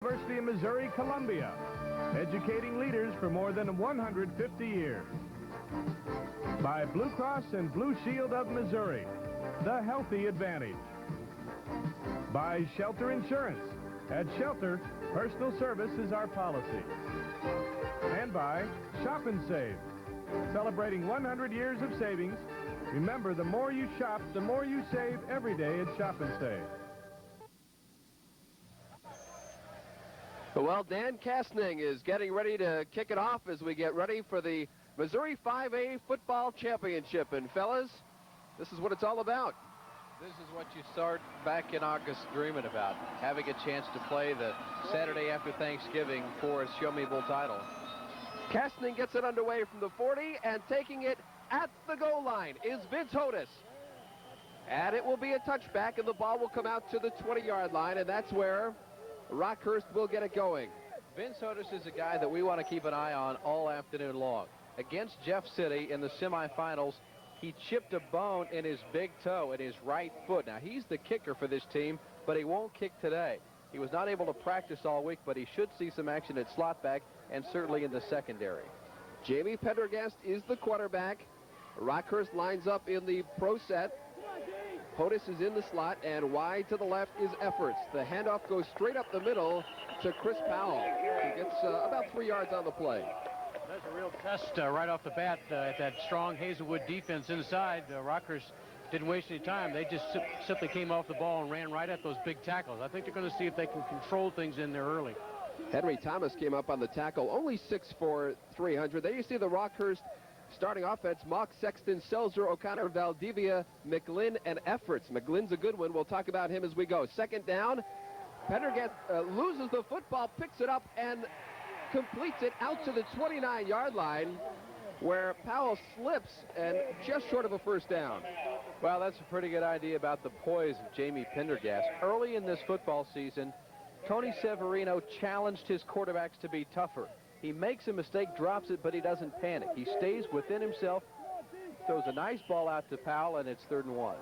University of Missouri, Columbia, educating leaders for more than 150 years. By Blue Cross and Blue Shield of Missouri, the Healthy Advantage. By Shelter Insurance. At Shelter, personal service is our policy. And by Shop and Save, celebrating 100 years of savings. Remember, the more you shop, the more you save every day at Shop and Save. Well, Dan Kastning is getting ready to kick it off as we get ready for the Missouri 5A Football Championship. And, fellas, this is what it's all about. This is what you start back in August dreaming about, having a chance to play the Saturday after Thanksgiving for a Show Me Bowl title. Kastning gets it underway from the 40, and taking it at the goal line is Vince Hodis. And it will be a touchback, and the ball will come out to the 20-yard line, and that's where Rockhurst will get it going. Vince Hodis is a guy that we want to keep an eye on all afternoon long. Against Jeff City in the semifinals, he chipped a bone in his big toe in his right foot. Now, he's the kicker for this team, but he won't kick today. He was not able to practice all week, but he should see some action at slot back and certainly in the secondary. Jamie Pendergast is the quarterback. Rockhurst lines up in the pro set. Hodis is in the slot, and wide to the left is Efforts. The handoff goes straight up the middle to Chris Powell. He gets about 3 yards on the play. That's a real test right off the bat at that strong Hazelwood defense inside. Rockhurst didn't waste any time. They just simply came off the ball and ran right at those big tackles. I think they're going to see if they can control things in there early. Henry Thomas came up on the tackle, only 6'4", 300. There you see the Rockhurst starting offense: Mock, Sexton, Selzer, O'Connor, Valdivia, McGlynn, and Efforts. McGlynn's a good one. We'll talk about him as we go. Second down. Pendergast loses the football, picks it up, and completes it out to the 29-yard line, where Powell slips and just short of a first down. Well, that's a pretty good idea about the poise of Jamie Pendergast. Early in this football season, Tony Severino challenged his quarterbacks to be tougher. He makes a mistake, drops it, but he doesn't panic. He stays within himself, throws a nice ball out to Powell, and it's 3rd and 1.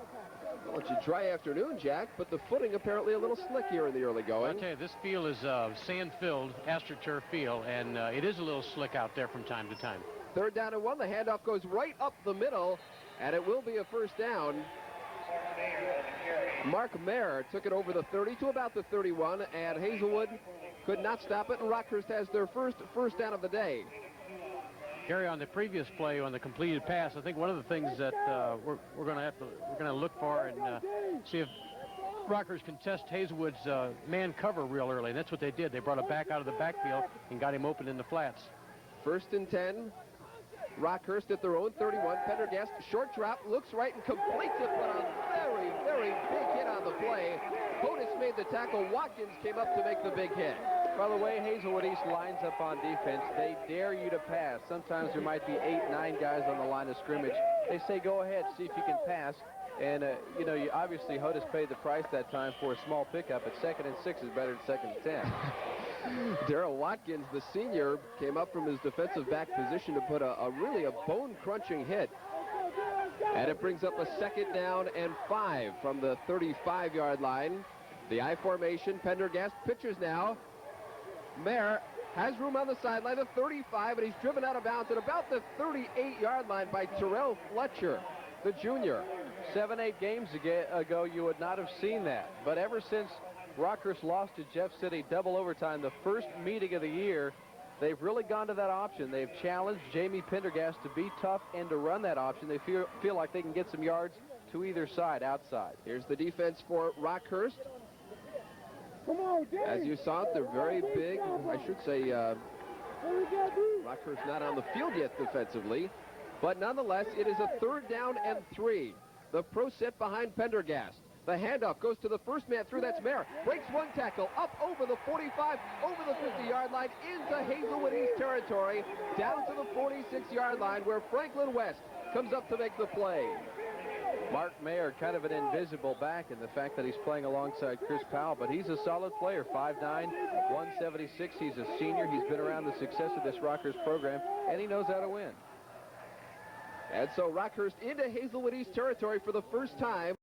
Well, it's a dry afternoon, Jack, but the footing apparently a little slick here in the early going. I'll tell you, this field is sand-filled, AstroTurf field, and it is a little slick out there from time to time. 3rd down and 1. The handoff goes right up the middle, and it will be a first down. Mark Mayer took it over the 30 to about the 31, and Hazelwood could not stop it, and Rockhurst has their first down of the day. Gary, on the previous play on the completed pass, I think one of the things that we're going to look for and see if Rockhurst can test Hazelwood's man cover real early, and that's what they did. They brought it back out of the backfield and got him open in the flats. 1st and 10. Rockhurst at their own 31. Pendergast, short drop, looks right and completes it, but a very, very big hit on the play. Hodis made the tackle. Watkins came up to make the big hit. By the way Hazelwood East lines up on defense, they dare you to pass. Sometimes there might be 8, 9 guys on the line of scrimmage. They say, go ahead, see if you can pass. And, you obviously Hodis paid the price that time for a small pickup, but 2nd and 6 is better than 2nd and 10. Darrell Watkins, the senior, came up from his defensive back position to put really a bone-crunching hit. And it brings up a 2nd down and 5 from the 35-yard line. The I formation. Pendergast pitches now. Mayer has room on the sideline, the 35, and he's driven out of bounds at about the 38-yard line by Terrell Fletcher, the junior. 7, 8 games ago, you would not have seen that. But ever since Rockhurst lost to Jeff City double overtime, the first meeting of the year, they've really gone to that option. They've challenged Jamie Pendergast to be tough and to run that option. They feel like they can get some yards to either side, outside. Here's the defense for Rockhurst. As you saw, they're very big. I should say Rockhurst not on the field yet defensively. But nonetheless, it is a 3rd down and 3. The pro set behind Pendergast. The handoff goes to the first man through. That's Mayer. Breaks one tackle up over the 45, over the 50-yard line, into Hazelwood East territory, down to the 46-yard line, where Franklin West comes up to make the play. Mark Mayer, kind of an invisible back in the fact that he's playing alongside Chris Powell, but he's a solid player. 5'9", 176. He's a senior. He's been around the success of this Rockhurst program, and he knows how to win. And so Rockhurst into Hazelwood East territory for the first time.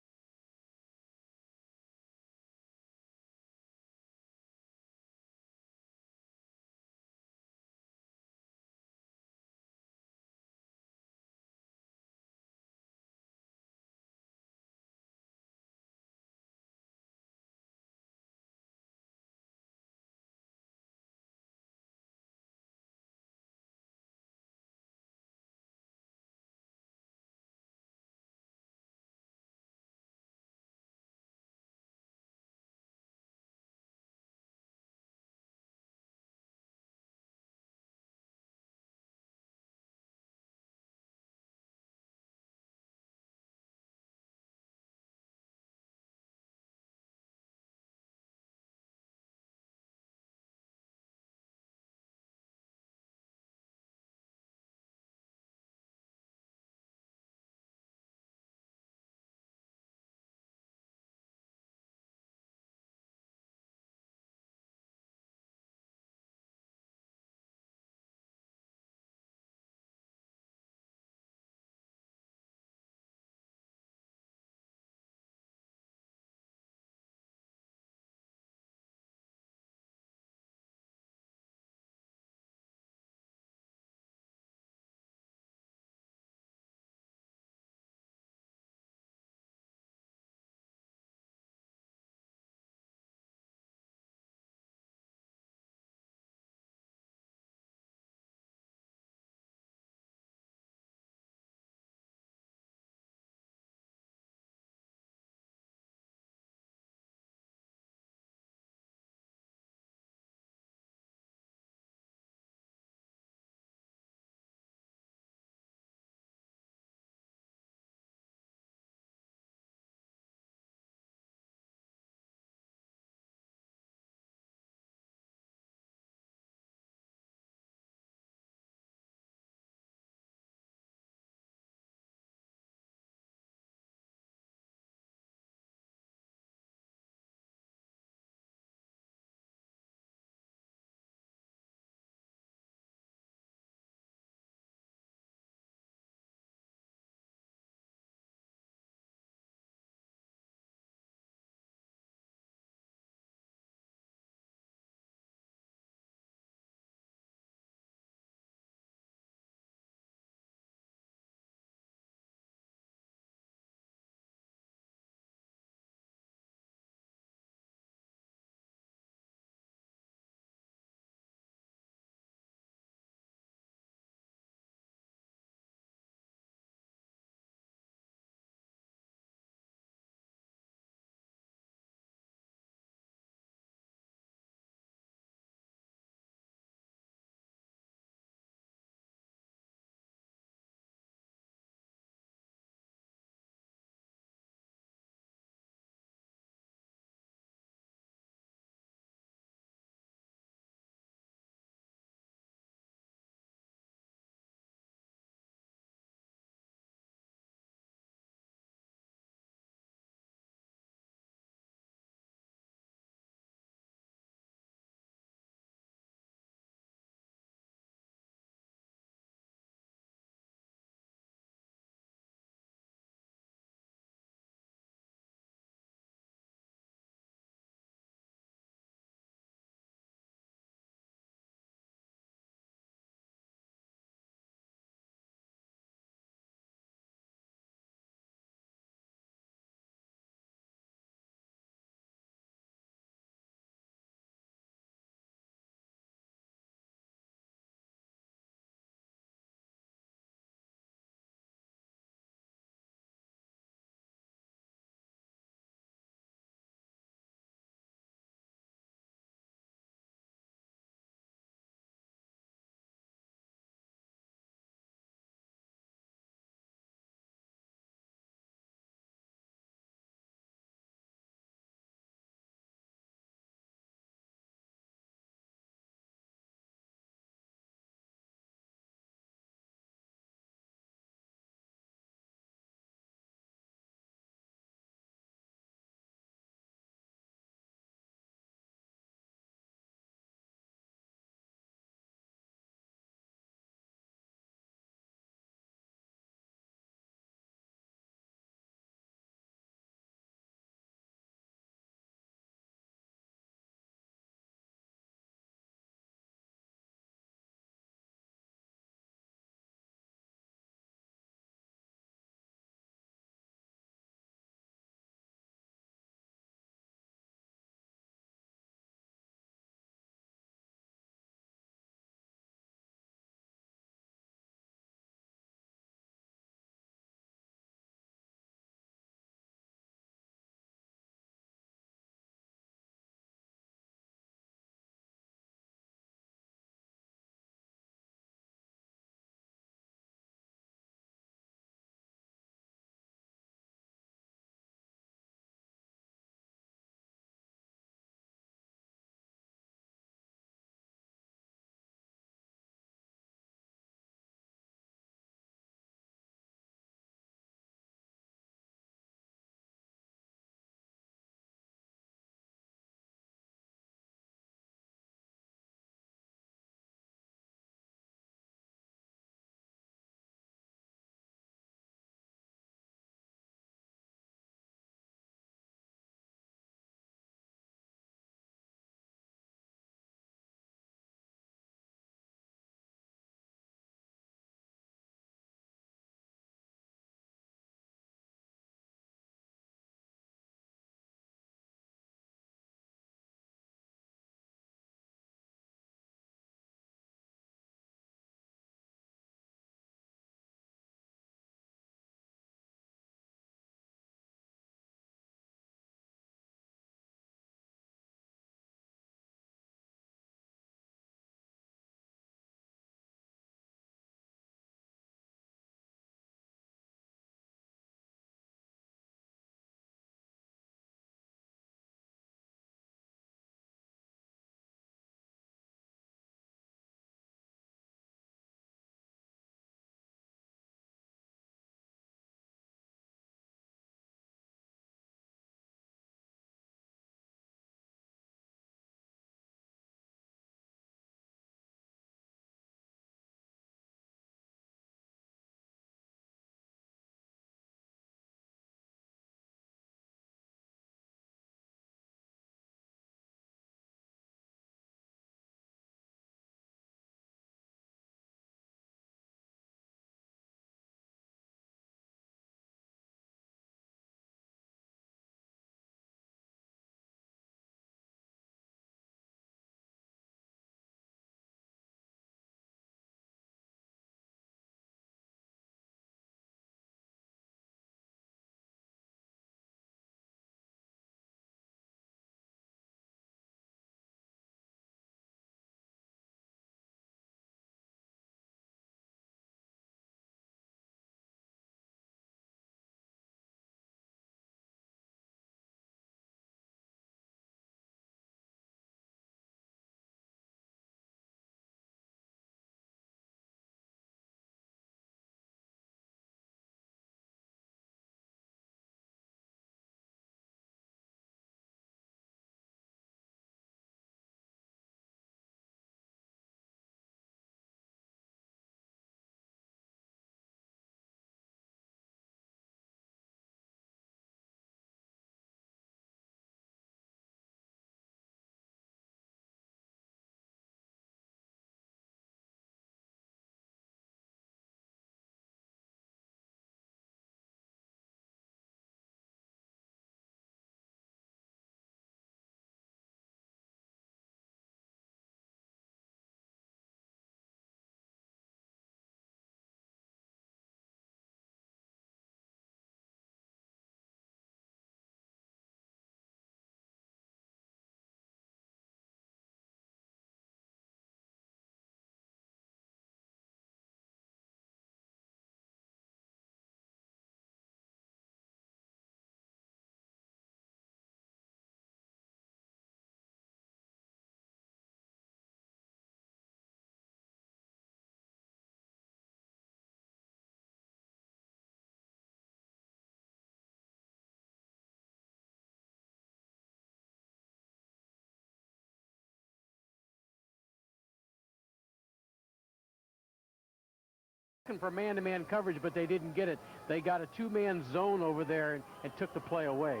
looking for man-to-man coverage, but they didn't get it. They got a two-man zone over there and took the play away.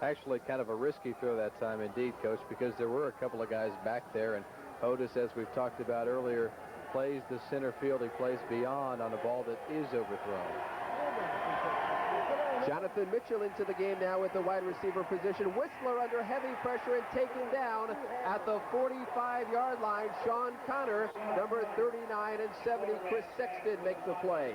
Actually, kind of a risky throw that time indeed, Coach, because there were a couple of guys back there, and Otis, as we've talked about earlier, plays the center field. He plays beyond on a ball that is overthrown. Jonathan Mitchell into the game now with the wide receiver position. Whistler under heavy pressure and taken down at the 45-yard line. Sean Connor, number 39 and 70. Chris Sexton makes the play.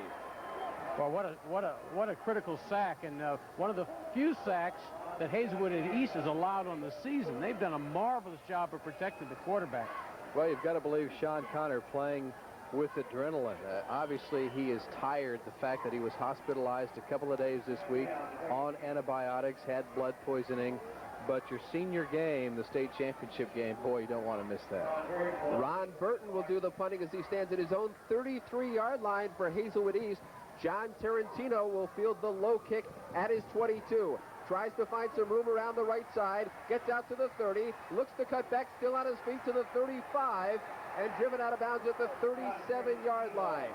Well, what a critical sack, and one of the few sacks that Hazelwood and East has allowed on the season. They've done a marvelous job of protecting the quarterback. Well, you've got to believe Sean Connor playing with adrenaline. Obviously, he is tired. The fact that he was hospitalized a couple of days this week on antibiotics, had blood poisoning. But your senior game, the state championship game, boy, you don't want to miss that. Ron Burton will do the punting as he stands at his own 33-yard line for Hazelwood East. John Tarantino will field the low kick at his 22. Tries to find some room around the right side, gets out to the 30, looks to cut back, still on his feet to the 35, and driven out of bounds at the 37-yard line.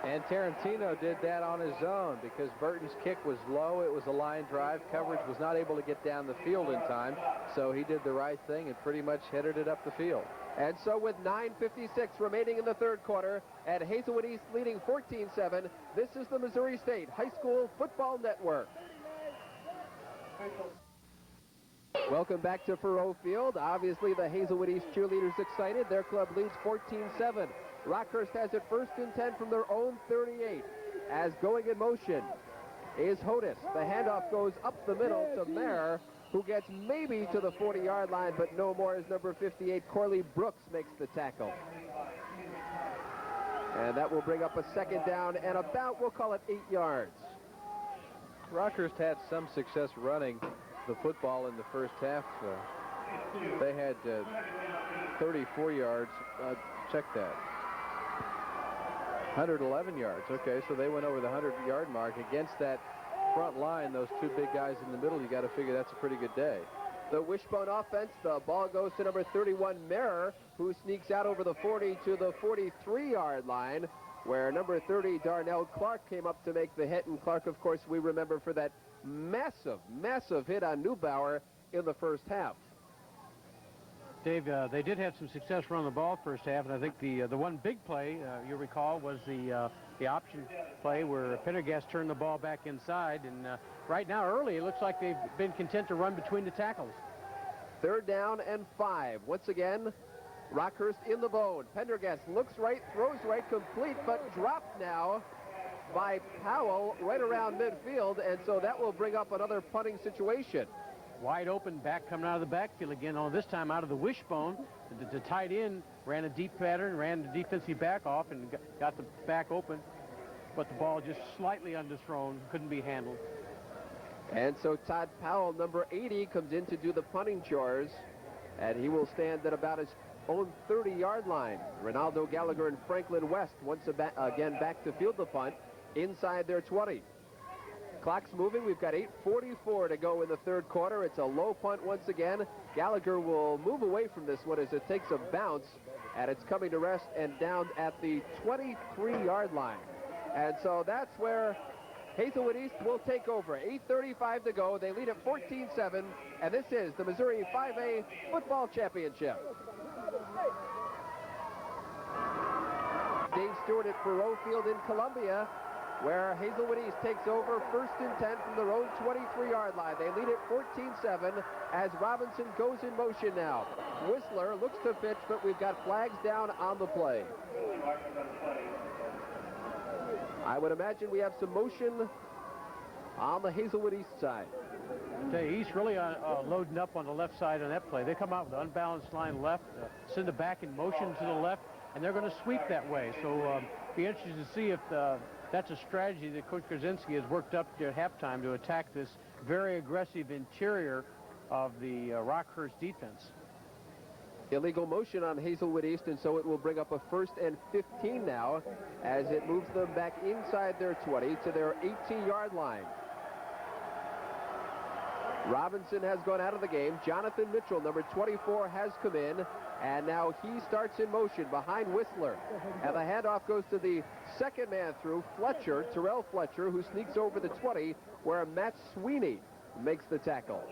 And Tarantino did that on his own because Burton's kick was low. It was a line drive. Coverage was not able to get down the field in time, so he did the right thing and pretty much headed it up the field. And so with 9:56 remaining in the third quarter, and Hazelwood East leading 14-7, this is the Missouri State High School Football Network. Welcome back to Faurot Field. Obviously, the Hazelwood East cheerleaders excited. Their club leads 14-7. Rockhurst has it 1st and 10 from their own 38. As going in motion is Hodis. The handoff goes up the middle to Mayer, who gets maybe to the 40-yard line, but no more as number 58, Corley Brooks, makes the tackle. And that will bring up a second down and about, we'll call it 8 yards. Rockhurst had some success running the football in the first half. They had 34 yards. Check that. 111 yards. Okay, so they went over the 100-yard mark. Against that front line, those two big guys in the middle, you got to figure that's a pretty good day. The wishbone offense, the ball goes to number 31, Mayer, who sneaks out over the 40 to the 43-yard line, where number 30, Darnell Clark, came up to make the hit. And Clark, of course, we remember for that massive hit on Neubauer in the first half. Dave, they did have some success running the ball first half, and I think the one big play, you recall, was the option play where Pendergast turned the ball back inside. And right now, early, it looks like they've been content to run between the tackles. 3rd down and 5. Once again, Rockhurst in the bone. Pendergast looks right, throws right, complete, but dropped now by Powell right around midfield, and so that will bring up another punting situation. Wide open back coming out of the backfield again, this time out of the wishbone. The tight end ran a deep pattern, ran the defensive back off, and got the back open, but the ball just slightly underthrown, couldn't be handled. And so Todd Powell, number 80, comes in to do the punting chores, and he will stand at about his own 30-yard line. Ronaldo Gallagher and Franklin West once again back to field the punt inside their 20. Clock's moving. We've got 8:44 to go in the third quarter. It's a low punt once again. Gallagher will move away from this one as it takes a bounce, and it's coming to rest and down at the 23-yard line. And so that's where Hazelwood East will take over. 8:35 to go. They lead at 14-7, and this is the Missouri 5A Football Championship. Dave Stewart at Faurot Field in Columbia, where Hazelwood East takes over 1st and 10 from their own 23-yard line. They lead at 14-7 as Robinson goes in motion now. Whistler looks to pitch, but we've got flags down on the play. I would imagine we have some motion on the Hazelwood East side. East really loading up on the left side on that play. They come out with an unbalanced line left, send it back in motion to the left, and they're going to sweep that way. So be interested to see if that's a strategy that Coach Krasinski has worked up to halftime to attack this very aggressive interior of the Rockhurst defense. Illegal motion on Hazelwood East, and so it will bring up a 1st and 15 now as it moves them back inside their 20 to their 18-yard line. Robinson has gone out of the game. Jonathan Mitchell, number 24, has come in. And now he starts in motion behind Whistler. And the handoff goes to the second man through, Fletcher, Terrell Fletcher, who sneaks over the 20, where Matt Sweeney makes the tackle.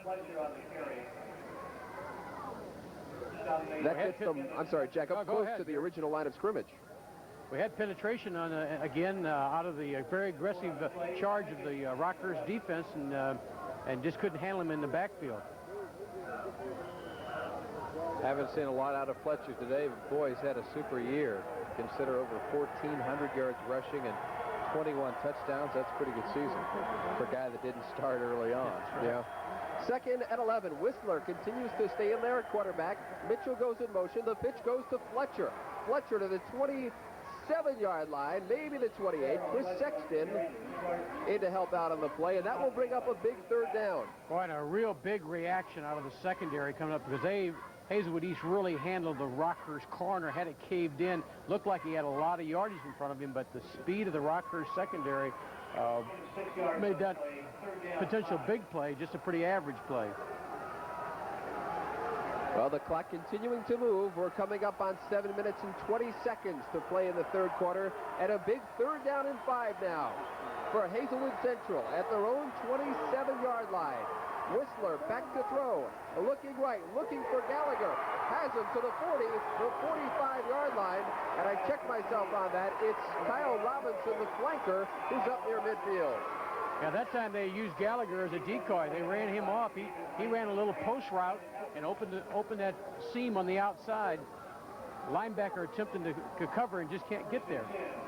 That gets them, I'm sorry, Jack, up close to the original line of scrimmage. We had penetration on again out of the very aggressive charge of the Rockers defense, and just couldn't handle him in the backfield. Haven't seen a lot out of Fletcher today, but boy, he's had a super year. Consider over 1,400 yards rushing and 21 touchdowns. That's a pretty good season for a guy that didn't start early on. Yeah. Second and 11. Whistler continues to stay in there at quarterback. Mitchell goes in motion. The pitch goes to Fletcher. Fletcher to the 27-yard line, maybe the 28. Chris Sexton in to help out on the play, and that will bring up a big third down. Boy, and a real big reaction out of the secondary coming up, because Hazelwood East really handled the Rockers' corner, had it caved in. Looked like he had a lot of yardage in front of him, but the speed of the Rockers' secondary made that potential big play just a pretty average play. Well, the clock continuing to move. We're coming up on 7 minutes and 20 seconds to play in the third quarter, and a big third down and 5 now for Hazelwood Central at their own 27-yard line. Whistler back to throw, looking right, looking for Gallagher, has him to the 40, the 45-yard line, and I checked myself on that. It's Kyle Robinson, the flanker, who's up near midfield. Yeah, that time they used Gallagher as a decoy. They ran him off. He ran a little post route and opened that seam on the outside. Linebacker attempting to cover and just can't get there.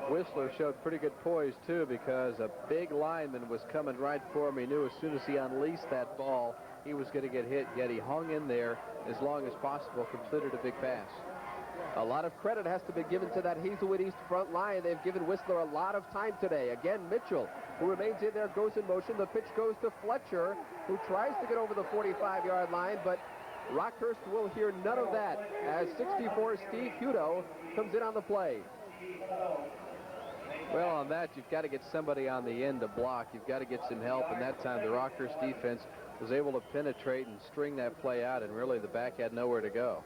Whistler showed pretty good poise, too, because a big lineman was coming right for him. He knew as soon as he unleashed that ball, he was going to get hit, yet he hung in there as long as possible, completed a big pass. A lot of credit has to be given to that Hazelwood East front line. They've given Whistler a lot of time today. Again, Mitchell, who remains in there, goes in motion. The pitch goes to Fletcher, who tries to get over the 45-yard line, but Rockhurst will hear none of that as 64 Steve Hudo comes in on the play. Well, on that, you've got to get somebody on the end to block. You've got to get some help, and that time the Rockhurst defense was able to penetrate and string that play out, and really the back had nowhere to go.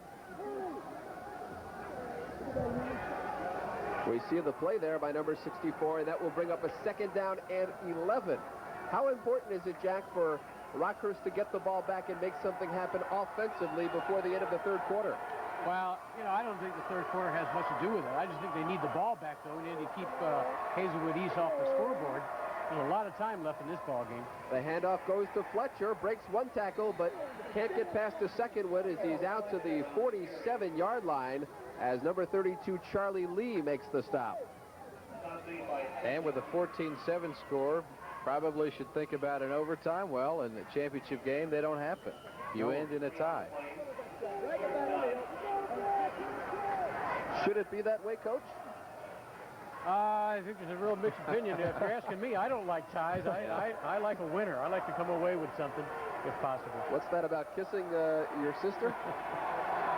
We see the play there by number 64, and that will bring up a second down and 11. How important is it, Jack, for Rockhurst to get the ball back and make something happen offensively before the end of the third quarter? Well, I don't think the third quarter has much to do with it. I just think they need the ball back, though. They need to keep Hazelwood East off the scoreboard. There's a lot of time left in this ball game. The handoff goes to Fletcher, breaks one tackle, but can't get past the second one as he's out to the 47-yard line as number 32, Charlie Lee, makes the stop. And with a 14-7 score, probably should think about an overtime. Well, in the championship game, they don't happen. You end in a tie. Should it be that way, Coach? I think there's a real mixed opinion. If you're asking me, I don't like ties. I like a winner. I like to come away with something, if possible. What's that about kissing your sister?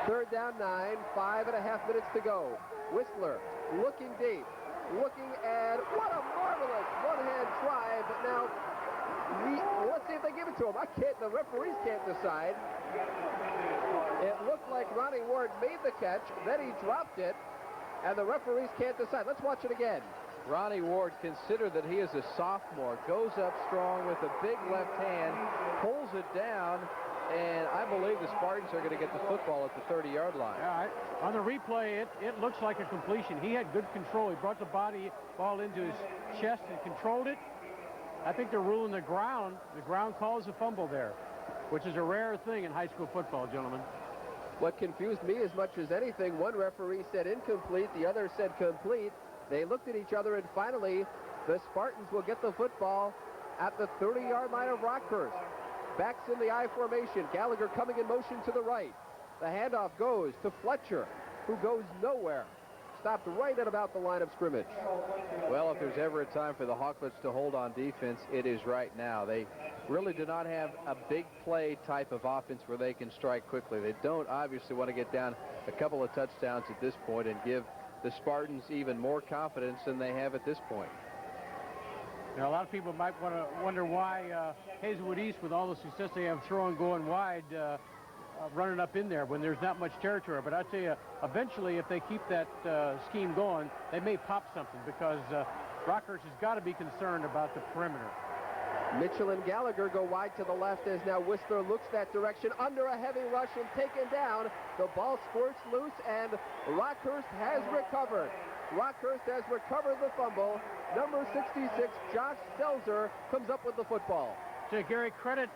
Third down 9, 5.5 minutes to go. Whistler looking deep, looking at what a marvelous one-hand try, but now let's see if they give it to him. The referees can't decide. It looked like Ronnie Ward made the catch, then he dropped it, and the referees can't decide. Let's watch it again. Ronnie Ward, consider that he is a sophomore, goes up strong with a big left hand, pulls it down, and I believe the Spartans are going to get the football at the 30-yard line. Yeah, on the replay, it looks like a completion. He had good control. He brought the ball into his chest and controlled it. I think they're ruling the ground. The ground calls a fumble there, which is a rare thing in high school football, gentlemen. What confused me as much as anything, one referee said incomplete, the other said complete. They looked at each other, and finally, the Spartans will get the football at the 30-yard line of Rockhurst. Backs in the I formation. Gallagher coming in motion to the right. The handoff goes to Fletcher, who goes nowhere. Stopped right at about the line of scrimmage. Well, if there's ever a time for the Hawklets to hold on defense, it is right now. They really do not have a big play type of offense where they can strike quickly. They don't obviously want to get down a couple of touchdowns at this point and give the Spartans even more confidence than they have at this point. You know, a lot of people might wonder why Hazelwood East, with all the success they have throwing going wide, running up in there when there's not much territory. But I tell you, eventually, if they keep that scheme going, they may pop something, because Rockhurst has got to be concerned about the perimeter. Mitchell and Gallagher go wide to the left as now Whistler looks that direction, under a heavy rush and taken down. The ball squirts loose, and Rockhurst has recovered. Rockhurst has recovered the fumble. Number 66, Josh Selzer, comes up with the football. So, Gary, credit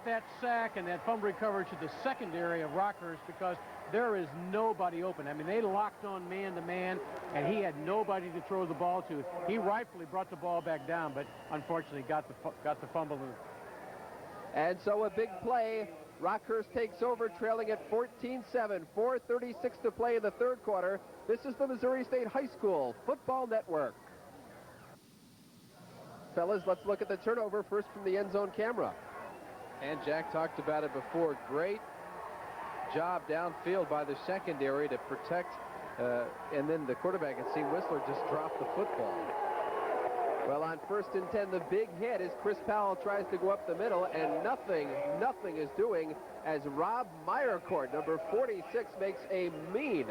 that sack and that fumble recovery to the secondary of Rockhurst, because there is nobody open. I mean, they locked on man-to-man, and he had nobody to throw the ball to. He rightfully brought the ball back down, but unfortunately got the fumble. And so a big play. Rockhurst takes over, trailing at 14-7. 4:36 to play in the third quarter. This is the Missouri State High School Football Network. Fellas, let's look at the turnover first from the end zone camera. And Jack talked about it before. Great job downfield by the secondary to protect, and then the quarterback, had seen Whistler just drop the football. Well, on 1st and 10, the big hit as Chris Powell tries to go up the middle, and nothing is doing as Rob Meyercourt, number 46, makes a mean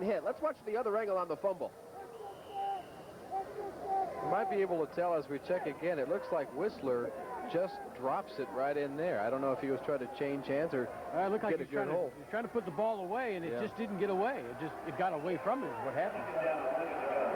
hit. Let's watch the other angle on the fumble. You might be able to tell as we check again. It looks like Whistler just drops it right in there. I don't know if he was trying to change hands or it looked like get a good hold. He was trying to put the ball away, and it just didn't get away. It got away from him is what happened.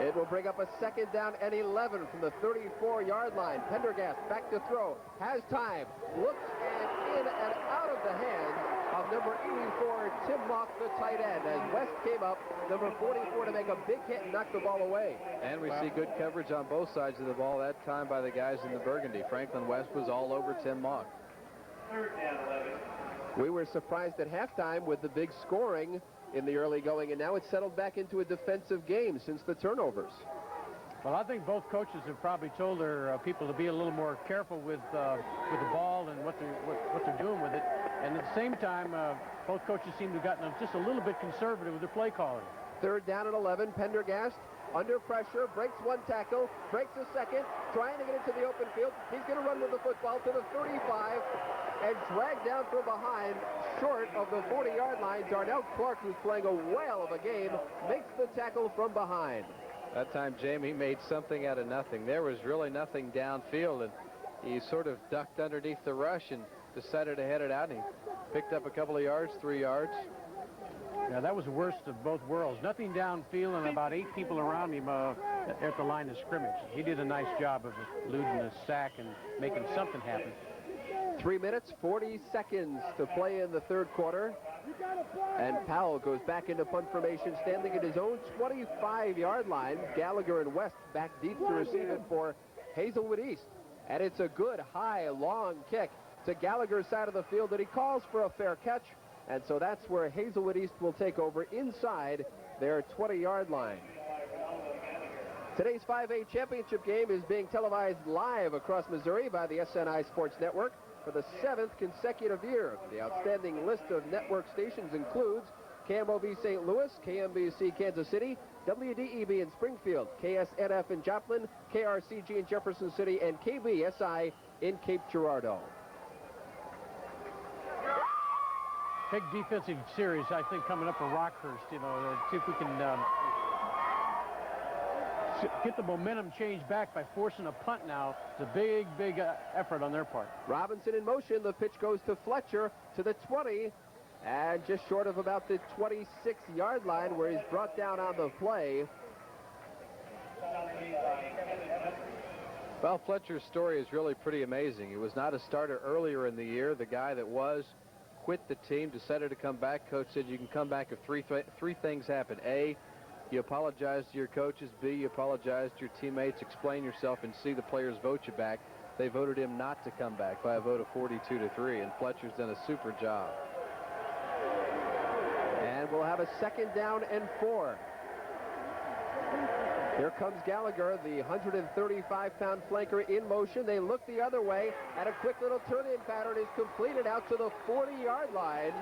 It will bring up a 2nd down and 11 from the 34-yard line. Pendergast back to throw, has time, looks and in and out of the hands of number 84, Tim Mock, the tight end, as West came up, number 44, to make a big hit and knock the ball away. And we see good coverage on both sides of the ball that time by the guys in the burgundy. Franklin West was all over Tim Mock. We were surprised at halftime with the big scoring in the early going, and now it's settled back into a defensive game since the turnovers. Well, I think both coaches have probably told their people to be a little more careful with the ball and what they're doing with it. And at the same time, both coaches seem to have gotten just a little bit conservative with their play calling. 3rd down and 11. Pendergast under pressure, breaks one tackle, breaks a second, trying to get into the open field. He's going to run with the football to the 35 and drag down from behind, short of the 40-yard line. Darnell Clark, who's playing a whale of a game, makes the tackle from behind. That time, Jamie made something out of nothing. There was really nothing downfield, and he sort of ducked underneath the rush and decided to head it out, and he picked up a couple of yards, 3 yards. Yeah, that was the worst of both worlds. Nothing downfield and about 8 people around him at the line of scrimmage. He did a nice job of eluding a sack and making something happen. 3 minutes, 40 seconds to play in the third quarter. And Powell goes back into punt formation, standing at his own 25-yard line. Gallagher and West back deep to receive it for Hazelwood East. And it's a good, high, long kick to Gallagher's side of the field that he calls for a fair catch. And so that's where Hazelwood East will take over inside their 20-yard line. Today's 5A championship game is being televised live across Missouri by the SNI Sports Network for the 7th consecutive year. The outstanding list of network stations includes KMOV St. Louis, KMBC Kansas City, WDEB in Springfield, KSNF in Joplin, KRCG in Jefferson City, and KBSI in Cape Girardeau. Big defensive series, I think, coming up for Rockhurst. You know, see if we can get the momentum change back by forcing a punt now. It's a big effort on their part. Robinson in motion. The pitch goes to Fletcher to the 20, and just short of about the 26-yard line where he's brought down on the play. Well, Fletcher's story is really pretty amazing. He was not a starter earlier in the year. The guy that was quit the team, decided to come back. Coach said you can come back if three things happen. A, you apologize to your coaches. B, you apologize to your teammates, explain yourself, and C, the players vote you back. They voted him not to come back by a vote of 42-3, and Fletcher's done a super job. And we'll have a 2nd down and 4. Here comes Gallagher, the 135-pound flanker in motion. They look the other way, and a quick little turn-in pattern is completed out to the 40-yard line,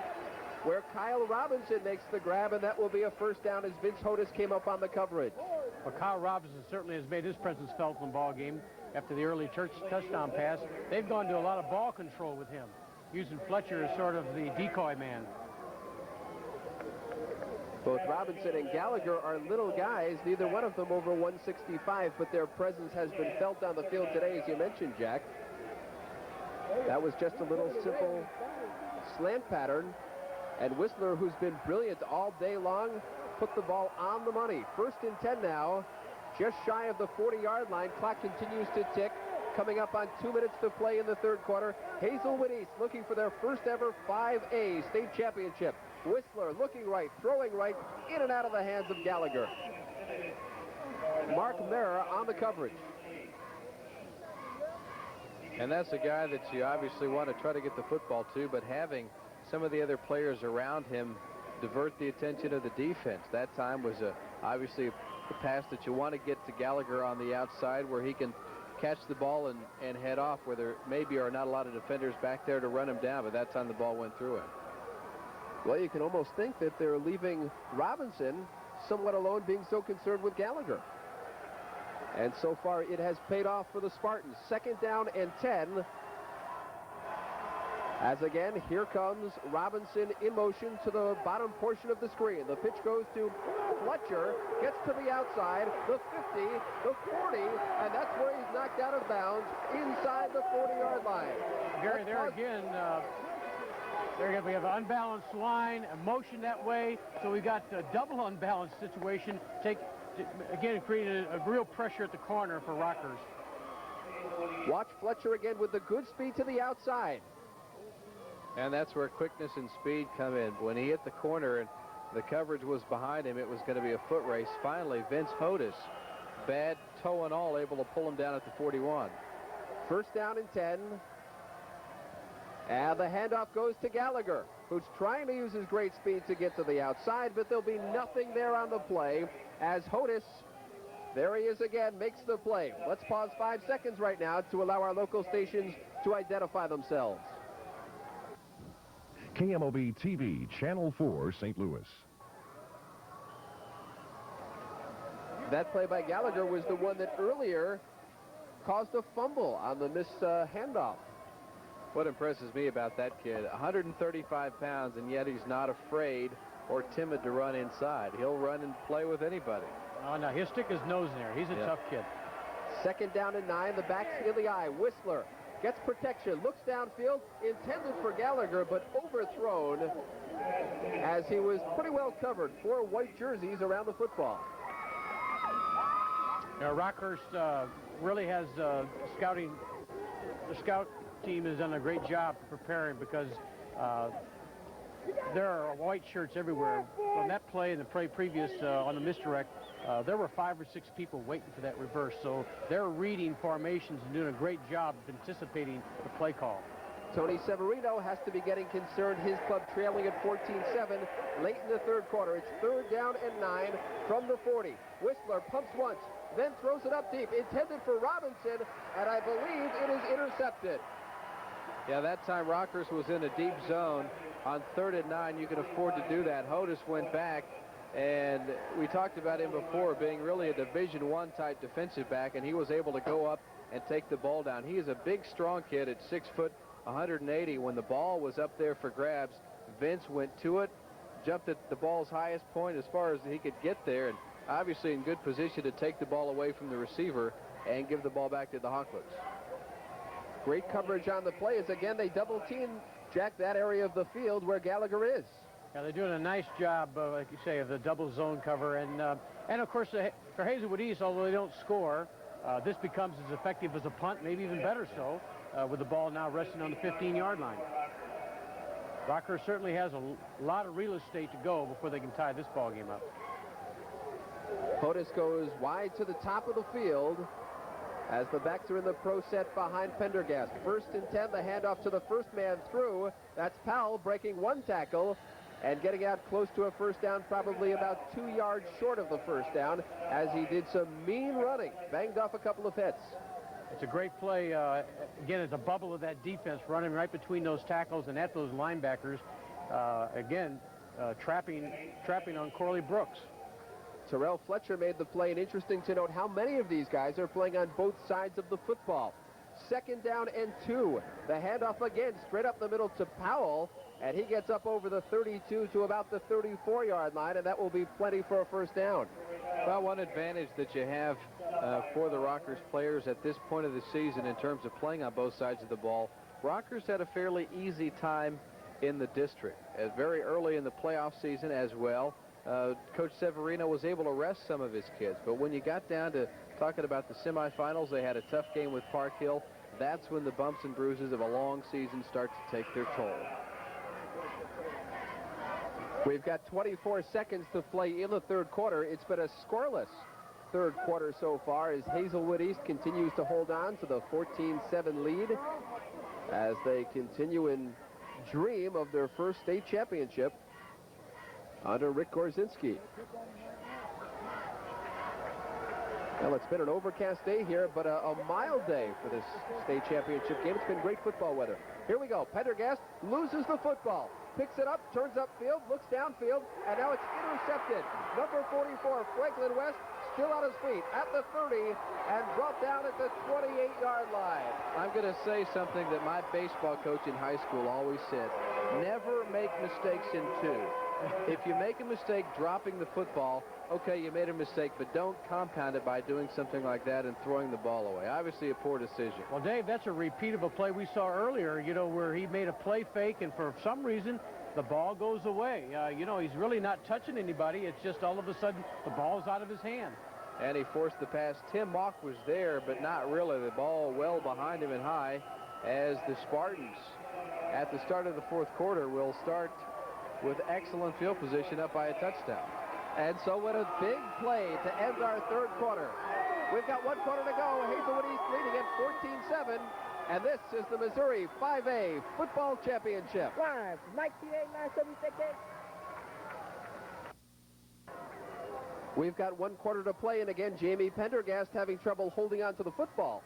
where Kyle Robinson makes the grab, and that will be a 1st down as Vince Hodes came up on the coverage. Well, Kyle Robinson certainly has made his presence felt in the ball game. after the early touchdown pass. They've gone to a lot of ball control with him, using Fletcher as sort of the decoy man. Both Robinson and Gallagher are little guys, neither one of them over 165, but their presence has been felt on the field today, as you mentioned, Jack. That was just a little simple slant pattern, and Whistler, who's been brilliant all day long, put the ball on the money. 1st and 10 now, just shy of the 40-yard line. Clock continues to tick. Coming up on 2 minutes to play in the 3rd quarter. Hazelwood East looking for their first ever 5A state championship. Whistler looking right, throwing right, in and out of the hands of Gallagher. Mark Mera on the coverage. And that's a guy that you obviously want to try to get the football to, but having some of the other players around him divert the attention of the defense. That time was obviously a pass that you want to get to Gallagher on the outside where he can catch the ball and head off, where there maybe are not a lot of defenders back there to run him down, but that time the ball went through him. Well, you can almost think that they're leaving Robinson somewhat alone, being so concerned with Gallagher. And so far, it has paid off for the Spartans. 2nd down and 10. As again, here comes Robinson in motion to the bottom portion of the screen. The pitch goes to Fletcher, gets to the outside, the 50, the 40, and that's where he's knocked out of bounds inside the 40-yard line. Gary, there again, we have an unbalanced line, a motion that way, so we got a double unbalanced situation. Again, creating a real pressure at the corner for Rockers. Watch Fletcher again with the good speed to the outside. And that's where quickness and speed come in. When he hit the corner and the coverage was behind him, it was going to be a foot race. Finally, Vince Hodis, bad toe and all, able to pull him down at the 41. 1st down and 10. And the handoff goes to Gallagher, who's trying to use his great speed to get to the outside, but there'll be nothing there on the play as Hodis, there he is again, makes the play. Let's pause 5 seconds right now to allow our local stations to identify themselves. KMOB TV, Channel 4, St. Louis. That play by Gallagher was the one that earlier caused a fumble on the missed handoff. What impresses me about that kid, 135 pounds, and yet he's not afraid or timid to run inside. He'll run and play with anybody. Oh, no, he'll stick his nose in there. He's a tough kid. 2nd down and 9, the back's in the eye. Whistler gets protection, looks downfield, intended for Gallagher, but overthrown as he was pretty well covered. 4 white jerseys around the football. Rockhurst really has scouting. The scout team has done a great job preparing because there are white shirts everywhere. On that play and the play previous on the misdirect, there were 5 or 6 people waiting for that reverse. So they're reading formations and doing a great job of anticipating the play call. Tony Severino has to be getting concerned. His club trailing at 14-7 late in the 3rd quarter. It's 3rd down and 9 from the 40. Whistler pumps once, then throws it up deep, intended for Robinson, and I believe it is intercepted. Yeah, that time Rockers was in a deep zone. On 3rd and 9, you can afford to do that. Hodis went back, and we talked about him before being really a Division I type defensive back, and he was able to go up and take the ball down. He is a big, strong kid at 6 foot, 180. When the ball was up there for grabs, Vince went to it, jumped at the ball's highest point as far as he could get there, and obviously in good position to take the ball away from the receiver and give the ball back to the Hawklets. Great coverage on the play as again they double team Jack that area of the field where Gallagher is. Yeah, they're doing a nice job, like you say, of the double zone cover. And of course, for Hazelwood East, although they don't score, this becomes as effective as a punt, maybe even better so, with the ball now resting on the 15-yard line. Rocker certainly has a lot of real estate to go before they can tie this ball game up. Hodis goes wide to the top of the field as the backs are in the pro set behind Pendergast. 1st and 10, the handoff to the first man through. That's Powell breaking 1 tackle and getting out close to a first down, probably about 2 yards short of the first down, as he did some mean running, banged off a couple of hits. It's a great play. Again, it's a bubble of that defense running right between those tackles and at those linebackers. Again, trapping on Corley Brooks. Terrell Fletcher made the play, and interesting to note how many of these guys are playing on both sides of the football. 2nd down and 2. The handoff again, straight up the middle to Powell, and he gets up over the 32 to about the 34-yard line, and that will be plenty for a first down. Well, one advantage that you have for the Rockers players at this point of the season in terms of playing on both sides of the ball, Rockers had a fairly easy time in the district. Very early in the playoff season as well, Coach Severino was able to rest some of his kids. But when you got down to talking about the semifinals, they had a tough game with Park Hill. That's when the bumps and bruises of a long season start to take their toll. We've got 24 seconds to play in the 3rd quarter. It's been a scoreless 3rd quarter so far as Hazelwood East continues to hold on to the 14-7 lead as they continue and dream of their first state championship under Rick Gorzinski. Well, it's been an overcast day here, but a mild day for this state championship game. It's been great football weather. Here we go. Pendergast loses the football. Picks it up, turns upfield, looks downfield, and now it's intercepted. Number 44, Franklin West, still on his feet at the 30 and brought down at the 28-yard line. I'm going to say something that my baseball coach in high school always said. Never make mistakes in 2. If you make a mistake dropping the football, okay, you made a mistake, but don't compound it by doing something like that and throwing the ball away. Obviously a poor decision. Well, Dave, that's a repeat of a play we saw earlier, you know, where he made a play fake, and for some reason, the ball goes away. You know, he's really not touching anybody. It's just all of a sudden the ball's out of his hand. And he forced the pass. Tim Mock was there, but not really. The ball well behind him and high as the Spartans at the start of the 4th quarter will start with excellent field position up by a touchdown. And so what a big play to end our 3rd quarter. We've got 1 quarter to go. Hazelwood East leading at 14-7. And this is the Missouri 5A Football Championship. Live, Mike TA, We've got 1 quarter to play, and again, Jamie Pendergast having trouble holding on to the football.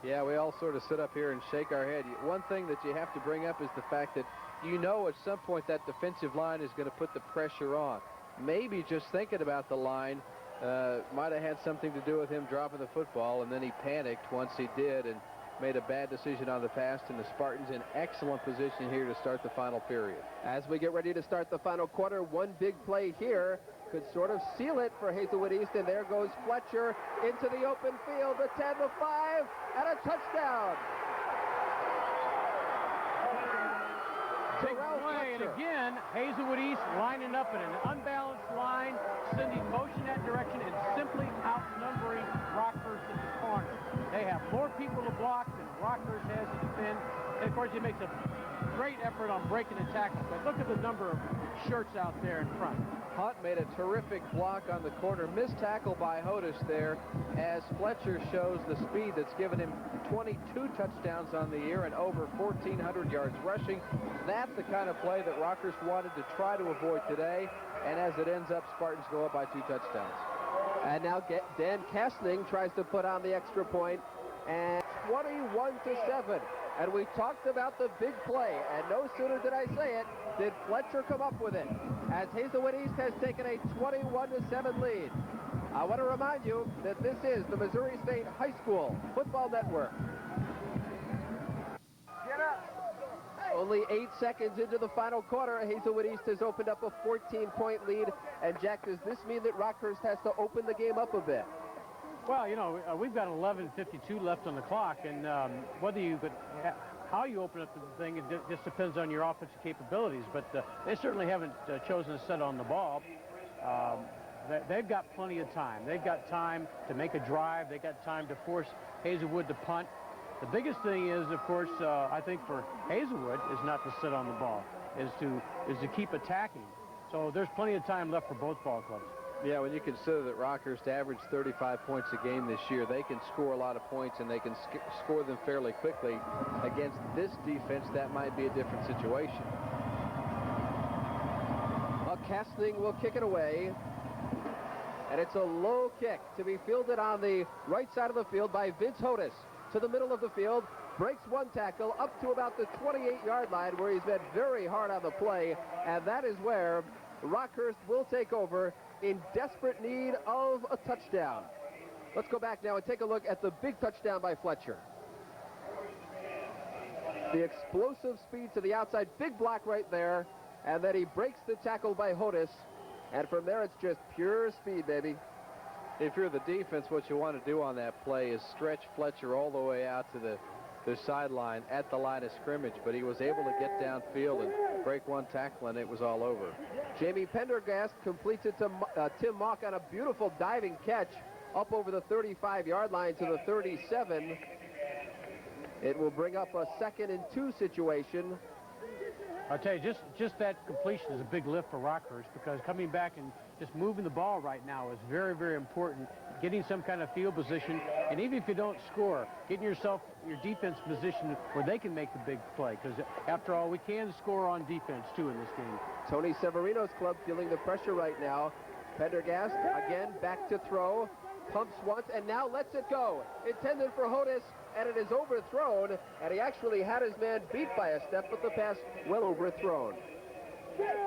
Yeah, we all sort of sit up here and shake our head. One thing that you have to bring up is the fact that you know at some point that defensive line is going to put the pressure on. Maybe just thinking about the line might have had something to do with him dropping the football, and then he panicked once he did and made a bad decision on the pass, and the Spartans in excellent position here to start the final period. As we get ready to start the final quarter, one big play here could sort of seal it for Hazelwood East, and there goes Fletcher into the open field, the 10, the 5, and a touchdown. Big play, and again, Hazelwood East lining up in an unbalanced line, sending motion that direction, and simply outnumbering Rockhurst at the corner. They have more people to block than Rockhurst has to defend. And of course, he makes a great effort on breaking the tackle, but look at the number of shirts out there in front. Hunt made a terrific block on the corner. Missed tackle by Hodis there as Fletcher shows the speed that's given him 22 touchdowns on the year and over 1,400 yards rushing. That's the kind of play that Rockers wanted to try to avoid today. And as it ends up, Spartans go up by 2 touchdowns. And now Dan Kastning tries to put on the extra point, and 21-7. And we talked about the big play, and no sooner did I say it, did Fletcher come up with it, as Hazelwood East has taken a 21-7 lead. I want to remind you that this is the Missouri State High School Football Network. Get up. Only 8 seconds into the final quarter, Hazelwood East has opened up a 14-point lead. And Jack, does this mean that Rockhurst has to open the game up a bit? Well, you know, we've got 11:52 left on the clock, and whether you could, how you open up the thing, it just depends on your offensive capabilities. But they certainly haven't chosen to set on the ball. They've got plenty of time. They've got time to make a drive. They've got time to force Hazelwood to punt. The biggest thing is, of course, I think for Hazelwood is not to sit on the ball, is to keep attacking. So there's plenty of time left for both ball clubs. Yeah, when you consider that Rockhurst averaged 35 points a game this year, they can score a lot of points, and they can score them fairly quickly. Against this defense, that might be a different situation. Well, Kastning will kick it away. And it's a low kick to be fielded on the right side of the field by Vince Hodis. To the middle of the field, breaks one tackle up to about the 28-yard line, where he's been very hard on the play. And that is where Rockhurst will take over in desperate need of a touchdown. Let's go back now and take a look at the big touchdown by Fletcher. The explosive speed to the outside, big block right there, and then he breaks the tackle by Hodis, and from there it's just pure speed, baby. If you're the defense, what you want to do on that play is stretch Fletcher all the way out to the sideline at the line of scrimmage, but he was able to get downfield and break one tackle, and it was all over. Jamie Pendergast completes it to Tim Mock on a beautiful diving catch up over the 35-yard line to the 37. It will bring up a 2nd and 2 situation. I'll tell you, just that completion is a big lift for Rockhurst, because coming back and just moving the ball right now is very, very important. Getting some kind of field position, and even if you don't score, getting yourself, your defense position where they can make the big play, because after all, we can score on defense too in this game. Tony Severino's club feeling the pressure right now. Pendergast again back to throw, pumps once, and now lets it go. Intended for Hodis, and it is overthrown, and he actually had his man beat by a step, but the pass well overthrown.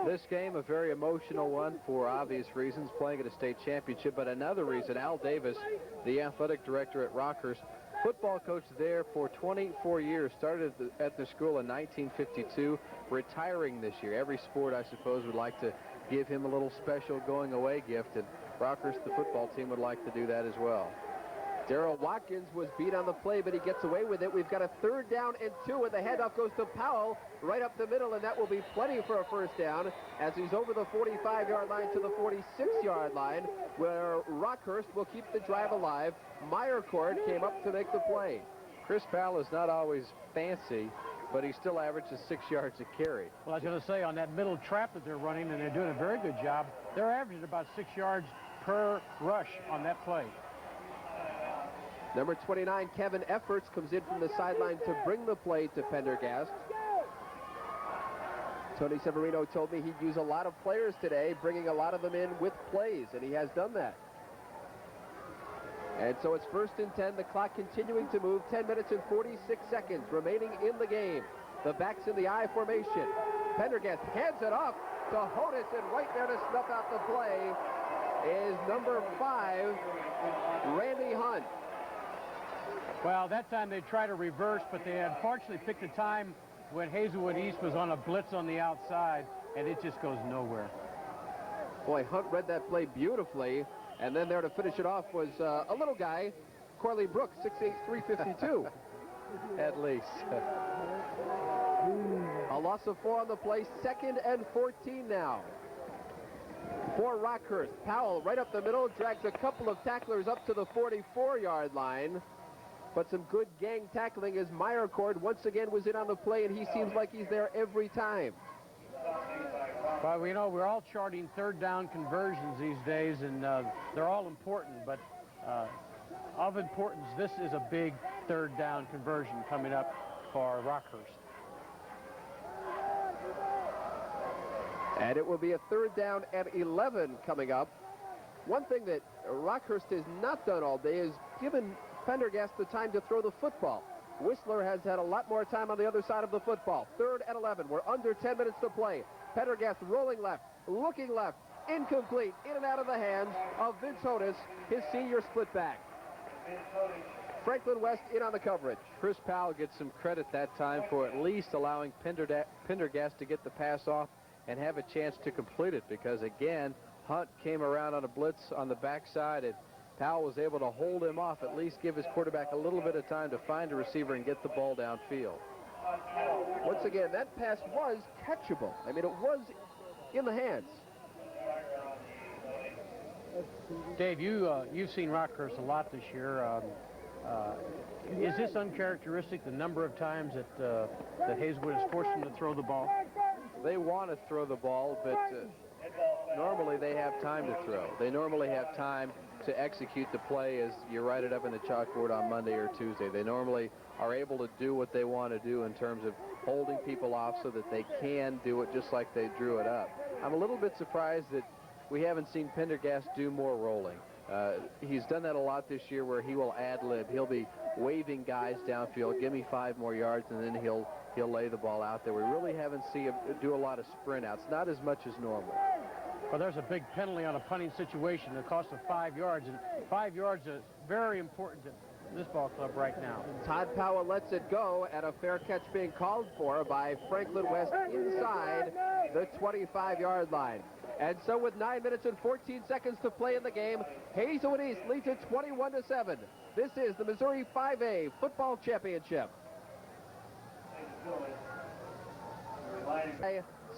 This game, a very emotional one for obvious reasons, playing at a state championship, but another reason, Al Davis, the athletic director at Rockhurst, football coach there for 24 years, started at the school in 1952, retiring this year. Every sport, I suppose, would like to give him a little special going-away gift, and Rockhurst, the football team, would like to do that as well. Darrell Watkins was beat on the play, but he gets away with it. We've got a 3rd down and 2, and the handoff goes to Powell right up the middle, and that will be plenty for a 1st down as he's over the 45-yard line to the 46-yard line, where Rockhurst will keep the drive alive. Meyercord came up to make the play. Chris Powell is not always fancy, but he still averages 6 yards a carry. Well, I was going to say, on that middle trap that they're running, and they're doing a very good job, they're averaging about 6 yards per rush on that play. Number 29, Kevin Efforts, comes in from the sideline to bring the play to Pendergast. Tony Severino told me he'd use a lot of players today, bringing a lot of them in with plays, and he has done that. And so it's 1st and 10, the clock continuing to move, 10 minutes and 46 seconds remaining in the game. The backs in the I formation. Pendergast hands it off to Hodis, and right there to snuff out the play is number 5, Randy Hunt. Well, that time they tried to reverse, but they unfortunately picked a time when Hazelwood East was on a blitz on the outside, and it just goes nowhere. Boy, Hunt read that play beautifully, and then there to finish it off was a little guy, Corley Brooks, 6'8", 352. At least. A loss of 4 on the play, 2nd and 14 now. For Rockhurst, Powell right up the middle, drags a couple of tacklers up to the 44-yard line. But some good gang tackling as Meyercord once again was in on the play, and he seems like he's there every time. Well, we know we're all charting 3rd down conversions these days, and they're all important, but of importance, this is a big 3rd down conversion coming up for Rockhurst. And it will be a 3rd down and 11 coming up. One thing that Rockhurst has not done all day is given Pendergast the time to throw the football. Whistler has had a lot more time on the other side of the football. 3rd and 11. We're under 10 minutes to play. Pendergast rolling left, looking left, incomplete, in and out of the hands of Vince Hodis, his senior split back. Franklin West in on the coverage. Chris Powell gets some credit that time for at least allowing Pendergast to get the pass off and have a chance to complete it, because again, Hunt came around on a blitz on the backside, and Powell was able to hold him off, at least give his quarterback a little bit of time to find a receiver and get the ball downfield. Once again, that pass was catchable. I mean, it was in the hands. Dave, you've seen Rockhurst a lot this year. Is this uncharacteristic, the number of times that Hazelwood has forced them to throw the ball? They want to throw the ball, but normally they have time to throw. They normally have time to execute the play as you write it up in the chalkboard on Monday or Tuesday. They normally are able to do what they want to do in terms of holding people off so that they can do it just like they drew it up. I'm a little bit surprised that we haven't seen Pendergast do more rolling. He's done that a lot this year, where he will ad-lib. He'll be waving guys downfield, give me 5 more yards, and then he'll lay the ball out there. We really haven't seen him do a lot of sprint outs, not as much as normal. Well, there's a big penalty on a punting situation. The cost of 5 yards, and 5 yards is very important to this ball club right now. Todd Powell lets it go, and a fair catch being called for by Franklin West inside the 25-yard line. And so with 9 minutes and 14 seconds to play in the game, Hazelwood East leads it 21-7. This is the Missouri 5A Football Championship.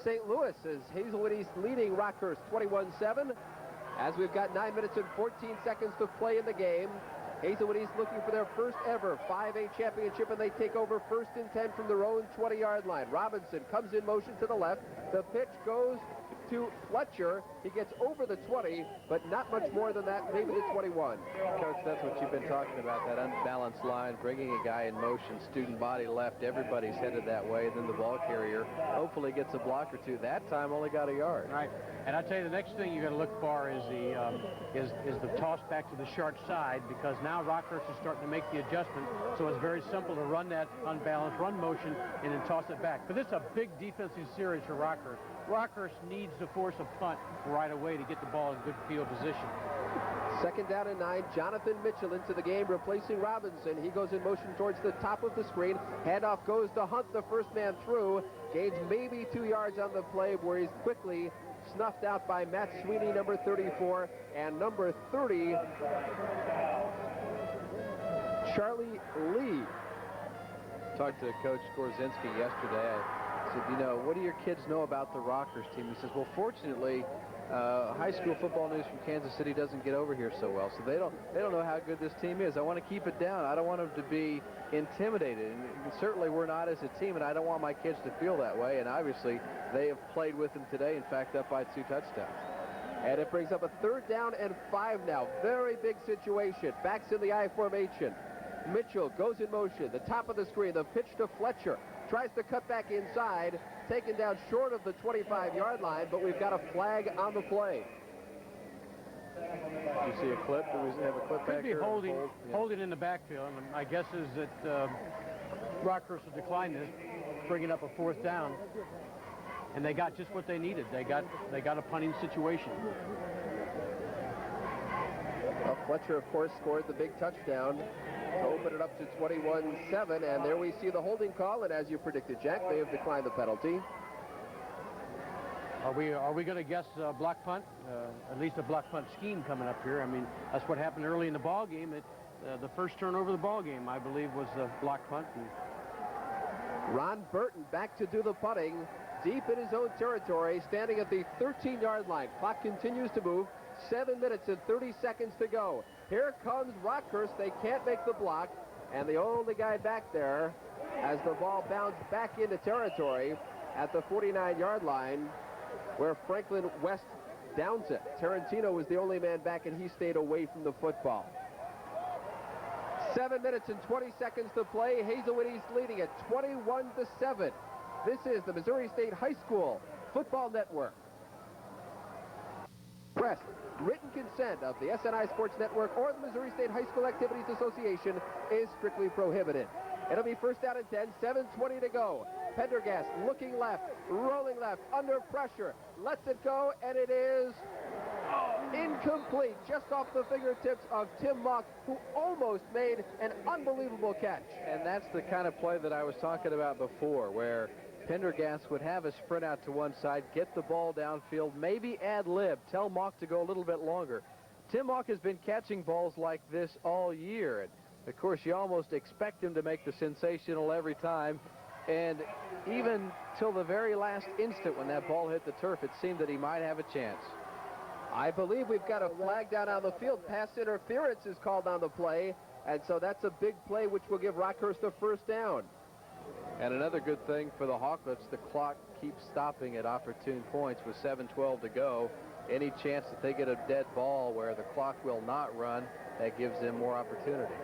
St. Louis is Hazelwood East leading Rockhurst 21-7. As we've got 9 minutes and 14 seconds to play in the game, Hazelwood East looking for their first ever 5A championship, and they take over 1st and 10 from their own 20-yard line. Robinson comes in motion to the left. The pitch goes to Fletcher. He gets over the 20, but not much more than that, maybe the 21. Coach, that's what you've been talking about, that unbalanced line, bringing a guy in motion, student body left, everybody's headed that way, then the ball carrier hopefully gets a block or two. That time only got a yard. Right, and I tell you, the next thing you're going to look for is the toss back to the short side, because now Rockhurst is starting to make the adjustment, so it's very simple to run that unbalanced run motion and then toss it back. But this is a big defensive series for Rockhurst. Rockhurst needs to force a punt right away to get the ball in good field position. 2nd down and 9. Jonathan Mitchell into the game, replacing Robinson. He goes in motion towards the top of the screen. Handoff goes to Hunt, the first man through. Gains maybe 2 yards on the play, where he's quickly snuffed out by Matt Sweeney, number 34, and number 30, Charlie Lee. Talked to Coach Gorzinski yesterday. I said, you know, what do your kids know about the Rockhurst team? He says, well, fortunately, high school football news from Kansas City doesn't get over here so well, so they don't know how good this team is. I want to keep it down. I don't want them to be intimidated, and certainly we're not as a team, and I don't want my kids to feel that way, and obviously they have played with them today, in fact, up by 2 touchdowns. And it brings up a 3rd down and 5 now. Very big situation. Backs in the I formation. Mitchell goes in motion. The top of the screen. The pitch to Fletcher. Tries to cut back inside. Taken down short of the 25-yard line, but we've got a flag on the play. You see a clip? Do we have a clip Could back be here? holding in the backfield. And my guess is that Rockhurst will decline this, bringing up a 4th down. And they got just what they needed. They got a punting situation. Well, Fletcher, of course, scored the big touchdown to open it up to 21-7, and there we see the holding call, and as you predicted, Jack, they have declined the penalty. Are we going to guess block punt? At least a block punt scheme coming up here. I mean, that's what happened early in the ball game. The first turnover of the ball game, I believe, was the block punt. Ron Burton back to do the punting, deep in his own territory, standing at the 13-yard line. Clock continues to move. 7 minutes and 30 seconds to go. Here comes Rockhurst. They can't make the block, and the only guy back there, as the ball bounced back into territory at the 49-yard line, where Franklin West downs it. Tarantino was the only man back, and he stayed away from the football. 7 minutes and 20 seconds to play. Hazelwood East leading at 21-7. This is the Missouri State High School Football Network. Press, written consent of the SNI Sports Network or the Missouri State High School Activities Association is strictly prohibited. It'll be 1st down and 10, 7:20 to go. Pendergast looking left, rolling left, under pressure, lets it go, and it is incomplete, just off the fingertips of Tim Mock, who almost made an unbelievable catch. And that's the kind of play that I was talking about before, where Pendergast would have a sprint out to one side, get the ball downfield, maybe ad-lib, tell Mock to go a little bit longer. Tim Mock has been catching balls like this all year. And of course, you almost expect him to make the sensational every time. And even till the very last instant when that ball hit the turf, it seemed that he might have a chance. I believe we've got a flag down on the field. Pass interference is called on the play. And so that's a big play, which will give Rockhurst a 1st down. And another good thing for the Hawklets, the clock keeps stopping at opportune points with 7:12 to go. Any chance that they get a dead ball where the clock will not run, that gives them more opportunity.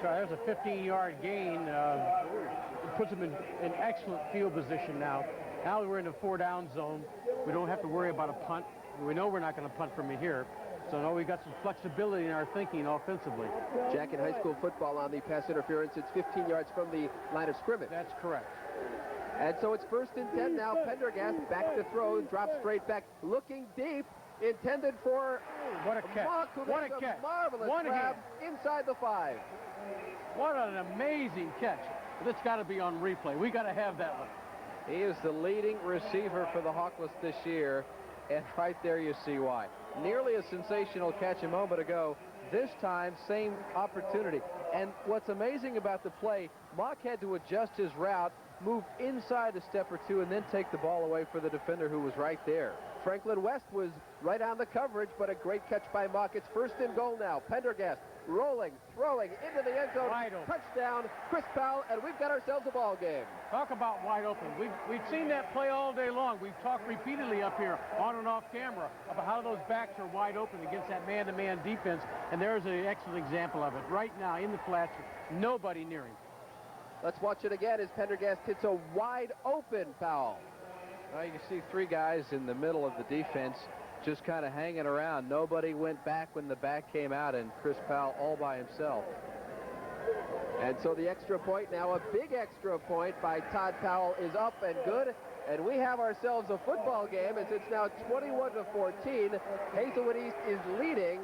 So there's a 15-yard gain. It puts them in excellent field position now. Now we're in the 4-down zone. We don't have to worry about a punt. We know we're not going to punt from here. So now we've got some flexibility in our thinking offensively. Jack, in high school football on the pass interference, it's 15 yards from the line of scrimmage. That's correct. And so it's 1st and 10 now. Pendergast back to throw, drops straight back, looking deep, intended for What a catch. Mock, who What makes a catch. marvelous One grab hand. inside the 5. What an amazing catch. That's got to be on replay. We got to have that one. He is the leading receiver for the Hawkless this year, and right there you see why. Nearly a sensational catch a moment ago. This time, same opportunity. And what's amazing about the play, Mock had to adjust his route, move inside a step or two, and then take the ball away for the defender who was right there. Franklin West was right on the coverage, but a great catch by Mock. It's 1st and goal now. Pendergast rolling, throwing into the end zone. Wide open. Touchdown, Chris Powell, and we've got ourselves a ball game. Talk about wide open. We've seen that play all day long. We've talked repeatedly up here on and off camera about how those backs are wide open against that man-to-man defense, and there's an excellent example of it. Right now in the flats, nobody near him. Let's watch it again as Pendergast hits a wide open Powell. Well, you can see 3 guys in the middle of the defense just kind of hanging around. Nobody went back when the back came out, and Chris Powell all by himself. And so the extra point now, a big extra point by Todd Powell, is up and good. And we have ourselves a football game as it's now 21-14. Hazelwood East is leading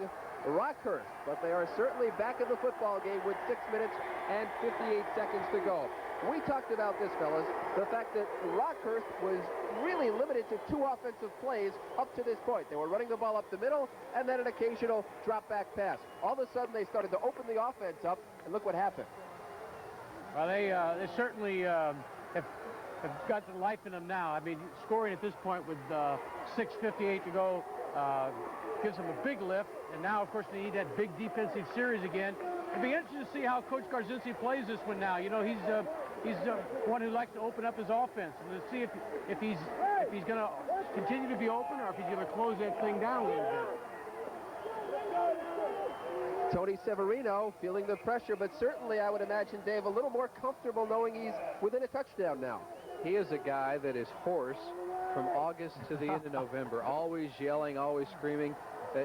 Rockhurst, but they are certainly back in the football game with 6 minutes and 58 seconds to go. We talked about this, fellas, the fact that Rockhurst was really limited to 2 offensive plays up to this point. They were running the ball up the middle and then an occasional drop-back pass. All of a sudden, they started to open the offense up, and look what happened. Well, they certainly have got the life in them now. I mean, scoring at this point with 6:58 to go gives them a big lift. And now, of course, they need that big defensive series again. It'd be interesting to see how Coach Garzinski plays this one now. You know, he's one who likes to open up his offense, and to see if he's going to continue to be open or if he's going to close that thing down a little bit. Tony Severino feeling the pressure, but certainly I would imagine, Dave, a little more comfortable knowing he's within a touchdown now. He is a guy that is hoarse from August to the end of November, always yelling, always screaming.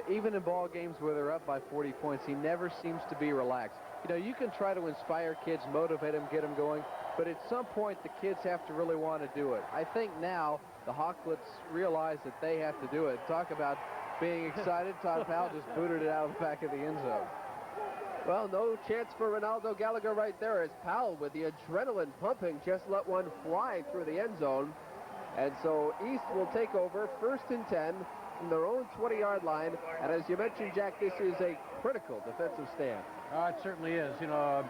Even in ball games where they're up by 40 points, he never seems to be relaxed. You know, you can try to inspire kids, motivate them, get them going, but at some point the kids have to really want to do it. I think now the Hawklets realize that they have to do it. Talk about being excited. Todd Powell just booted it out of the back of the end zone. Well, no chance for Ronaldo Gallagher right there as Powell, with the adrenaline pumping, just let one fly through the end zone. And so East will take over 1st and 10 from their own 20-yard line. And as you mentioned, Jack, this is a critical defensive stand. It certainly is. You know,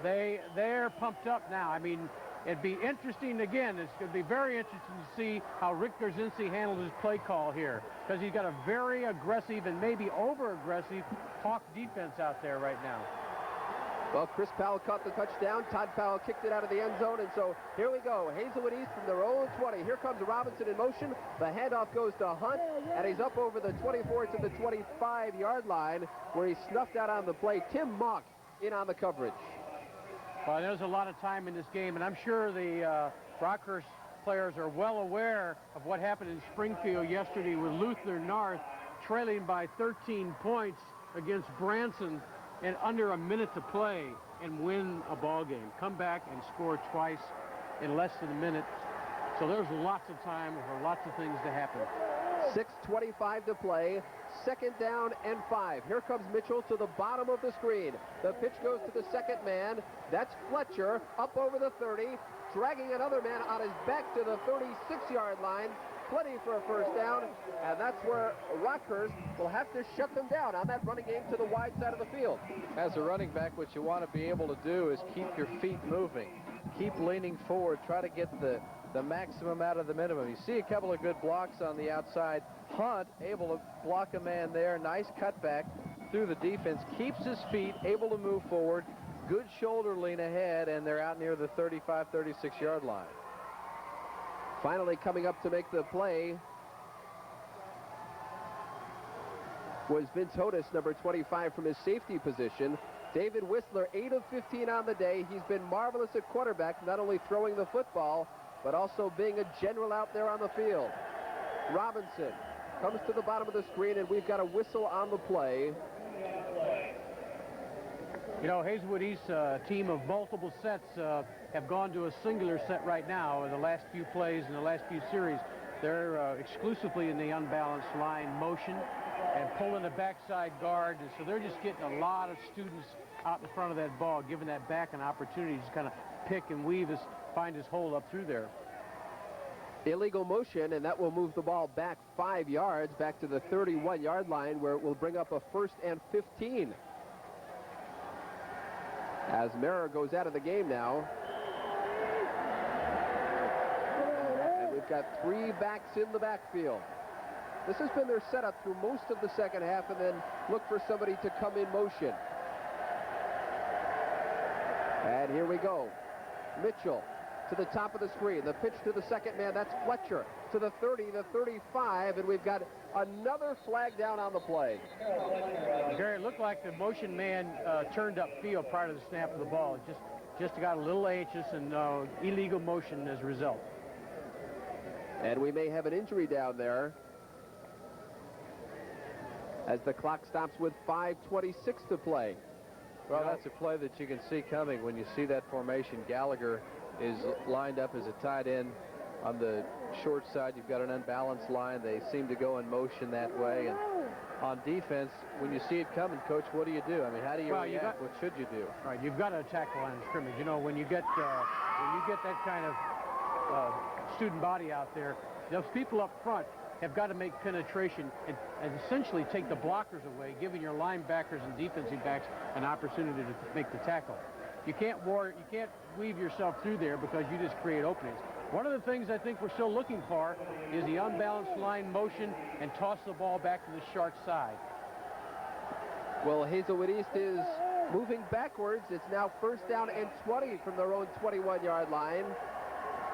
they're pumped up now. I mean, it'd be interesting, again, it's going to be very interesting to see how Rick Garzinski handles his play call here, because he's got a very aggressive and maybe over-aggressive Hawk defense out there right now. Well, Chris Powell caught the touchdown. Todd Powell kicked it out of the end zone, and so here we go. Hazelwood East from their own 20. Here comes Robinson in motion. The handoff goes to Hunt, and he's up over the 24 to the 25-yard line, where he snuffed out on the play. Tim Mock in on the coverage. Well, there's a lot of time in this game, and I'm sure the Rockhurst players are well aware of what happened in Springfield yesterday with Luther North trailing by 13 points against Branson and under a minute to play and win a ball game. Come back and score twice in less than a minute. So there's lots of time for lots of things to happen. 6:25 to play. 2nd down and 5. Here comes Mitchell to the bottom of the screen. The pitch goes to the second man. That's Fletcher up over the 30, dragging another man on his back to the 36-yard line. Plenty for a 1st down, and that's where Rockhurst will have to shut them down on that running game to the wide side of the field. As a running back, what you want to be able to do is keep your feet moving. Keep leaning forward. Try to get the maximum out of the minimum. You see a couple of good blocks on the outside. Hunt able to block a man there. Nice cutback through the defense. Keeps his feet, able to move forward. Good shoulder lean ahead, and they're out near the 35, 36-yard line. Finally coming up to make the play was Vince Hodes, number 25, from his safety position. David Whistler, 8 of 15 on the day. He's been marvelous at quarterback, not only throwing the football, but also being a general out there on the field. Robinson comes to the bottom of the screen, and we've got a whistle on the play. You know, Hazelwood East, team of multiple sets, have gone to a singular set right now in the last few plays and the last few series. They're exclusively in the unbalanced line motion and pulling the backside guard. And so they're just getting a lot of students out in front of that ball, giving that back an opportunity to just kind of pick and weave, find his hole up through there. Illegal motion, and that will move the ball back 5 yards, back to the 31-yard line, where it will bring up a 1st and 15. As Mara goes out of the game now. And we've got 3 backs in the backfield. This has been their setup through most of the second half, and then look for somebody to come in motion. And here we go. Mitchell to the top of the screen. The pitch to the second man, that's Fletcher. To the 30, the 35, and we've got another flag down on the play. Gary, it looked like the motion man turned upfield prior to the snap of the ball. Just got a little anxious, and illegal motion as a result. And we may have an injury down there as the clock stops with 5:26 to play. Well, that's a play that you can see coming when you see that formation. Gallagher is lined up as a tight end on the short side. You've got an unbalanced line. They seem to go in motion that way. And on defense, when you see it coming, Coach, what do you do? I mean, how do you react? What should you do? Right, you've got to attack the line of scrimmage. You know, when you get that kind of student body out there, those people up front have got to make penetration and essentially take the blockers away, giving your linebackers and defensive backs an opportunity to make the tackle. You can't weave yourself through there because you just create openings. One of the things I think we're still looking for is the unbalanced line motion and toss the ball back to the shark side. Well, Hazelwood East is moving backwards. It's now 1st down and 20 from their own 21-yard line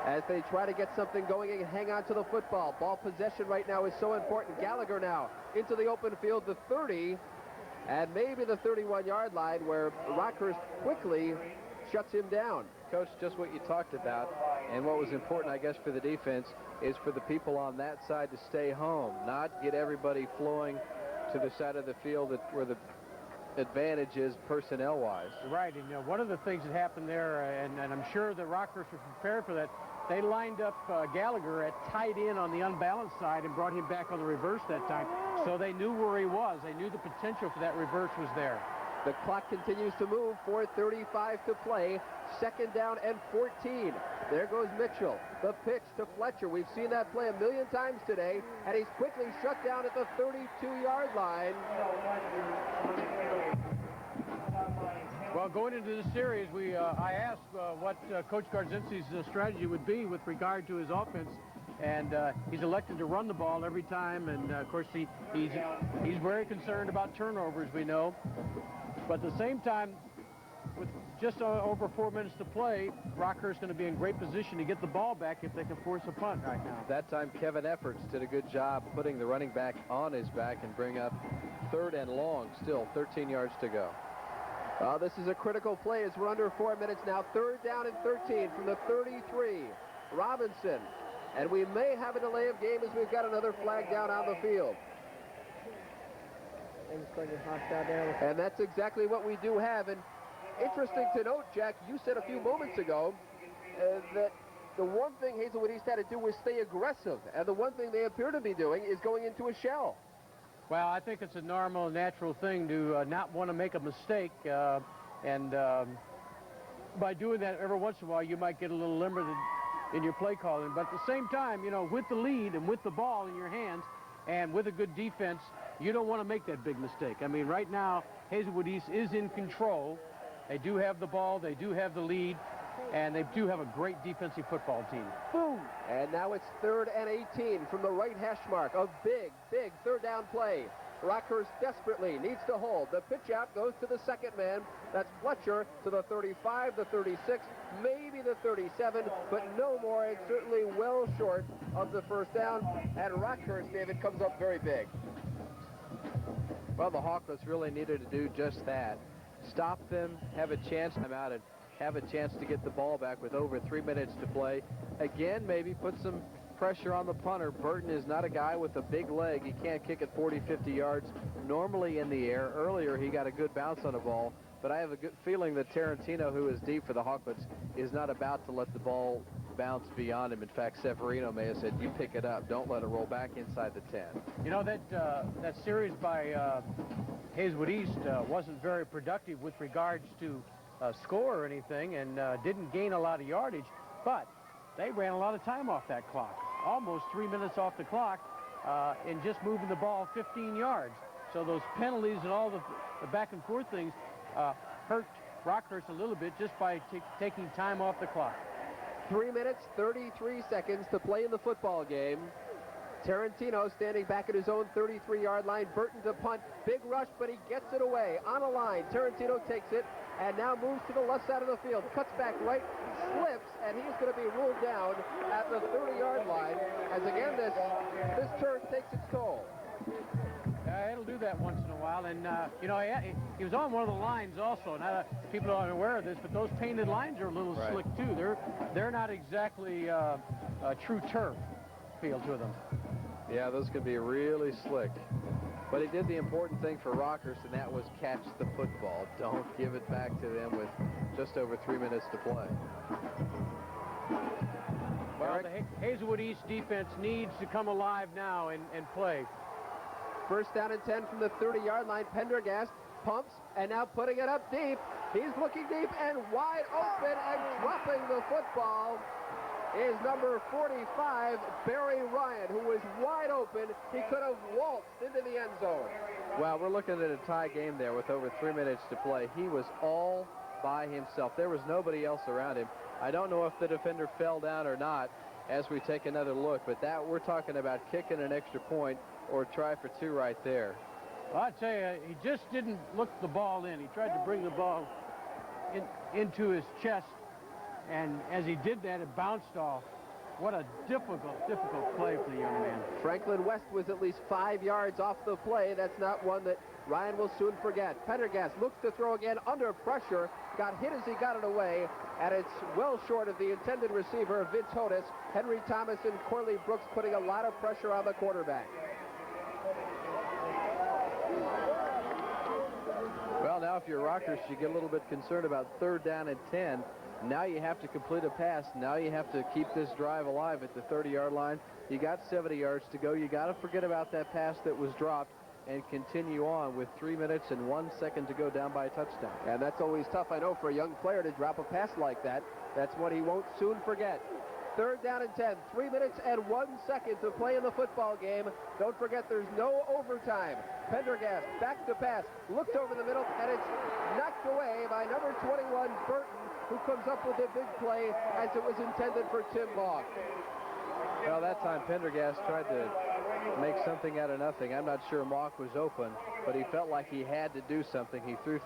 as they try to get something going and hang on to the football. Ball possession right now is so important. Gallagher now into the open field, the 30, and maybe the 31-yard line, where Rockhurst quickly shuts him down. Coach, just what you talked about, and what was important, I guess, for the defense is for the people on that side to stay home, not get everybody flowing to the side of the field where the advantage is personnel-wise. Right, and one of the things that happened there, and I'm sure the Rockers were prepared for that, they lined up Gallagher at tight end on the unbalanced side and brought him back on the reverse that time. So they knew where he was. They knew the potential for that reverse was there. The clock continues to move. 4:35 to play. 2nd down and 14. There goes Mitchell. The pitch to Fletcher. We've seen that play a million times today, and he's quickly shut down at the 32-yard line. Well, going into this series, I asked what Coach Garzinski's strategy would be with regard to his offense, and he's elected to run the ball every time, and of course he's very concerned about turnovers, we know. But at the same time, with just over 4 minutes to play, Rockhurst's going to be in great position to get the ball back if they can force a punt right now. That time, Kevin Efforts did a good job putting the running back on his back and bring up 3rd and long, still 13 yards to go. This is a critical play as we're under 4 minutes now. 3rd down and 13 from the 33. Robinson. And we may have a delay of game as we've got another flag down on the field. And that's exactly what we do have. And interesting to note, Jack, you said a few moments ago that the one thing Hazelwood East had to do was stay aggressive. And the one thing they appear to be doing is going into a shell. Well, I think it's a normal, natural thing to not want to make a mistake. And by doing that every once in a while, you might get a little limited in your play calling. But at the same time, with the lead and with the ball in your hands and with a good defense, you don't want to make that big mistake. I mean, right now, Hazelwood East is in control. They do have the ball. They do have the lead. And they do have a great defensive football team. Boom! And now it's 3rd and 18 from the right hash mark. A big, big 3rd down play. Rockhurst desperately needs to hold. The pitch out goes to the second man. That's Fletcher to the 35, the 36, maybe the 37, but no more. It's certainly well short of the 1st down. And Rockhurst, David, comes up very big. Well, the Hawkless really needed to do just that. Stop them, have a chance to come out and have a chance to get the ball back with over 3 minutes to play. Again, maybe put some pressure on the punter. Burton is not a guy with a big leg. He can't kick it 40, 50 yards normally in the air. Earlier, he got a good bounce on the ball. but I have a good feeling that Tarantino, who is deep for the Hawklets, is not about to let the ball bounce beyond him. In fact, Severino may have said, you pick it up. Don't let it roll back inside the 10. You know, that series by Hazelwood East wasn't very productive with regards to score or anything, and didn't gain a lot of yardage, but they ran a lot of time off that clock. Almost 3 minutes off the clock in just moving the ball 15 yards. So those penalties and all the back and forth things hurt Rockhurst a little bit just by taking time off the clock. 3 minutes, 33 seconds to play in the football game. Tarantino standing back at his own 33-yard line. Burton to punt. Big rush, but he gets it away. On a line, Tarantino takes it and now moves to the left side of the field. Cuts back right, slips, and he's going to be ruled down at the 30-yard line. As again, this turn takes its toll. It'll do that once in a while, and you know, he was on one of the lines also. Now, people aren't aware of this, but those painted lines are a little slick too. They're not exactly a true turf feel to them. Yeah, those can be really slick. But he did the important thing for Rockhurst, and that was catch the football. Don't give it back to them with just over 3 minutes to play. Well, the Hazelwood East defense needs to come alive now and play. First down and 10 from the 30-yard line. Pendergast pumps and now putting it up deep. He's looking deep and wide open, and dropping the football is number 45, Barry Ryan, who was wide open. He could have waltzed into the end zone. Well, we're looking at a tie game there with over 3 minutes to play. He was all by himself. There was nobody else around him. I don't know if the defender fell down or not as we take another look, but that we're talking about kicking an extra point or try for two right there. Well, I tell you, he just didn't look the ball in. He tried to bring the ball into his chest, and as he did that, it bounced off. What a difficult play for the young man. Franklin West was at least 5 yards off the play. That's not one that Ryan will soon forget. Pendergast looks to throw again under pressure. Got hit as he got it away, and it's well short of the intended receiver, Vince Hodis. Henry Thomas and Corley Brooks putting a lot of pressure on the quarterback. Well, now if you're Rockers, you get a little bit concerned about 3rd down and 10. Now you have to complete a pass. Now you have to keep this drive alive at the 30-yard line. You got 70 yards to go. You got to forget about that pass that was dropped and continue on with 3 minutes and 1 second to go, down by a touchdown. And that's always tough, I know, for a young player to drop a pass like that. That's what he won't soon forget. 3rd down and 10, 3 minutes and 1 second to play in the football game. Don't forget there's no overtime. Pendergast back to pass, looks over the middle, and it's knocked away by number 21, Burton, who comes up with a big play as it was intended for Tim Mogg. Well, that time Pendergast tried to make something out of nothing. I'm not sure Mogg was open, but he felt like he had to do something. He threw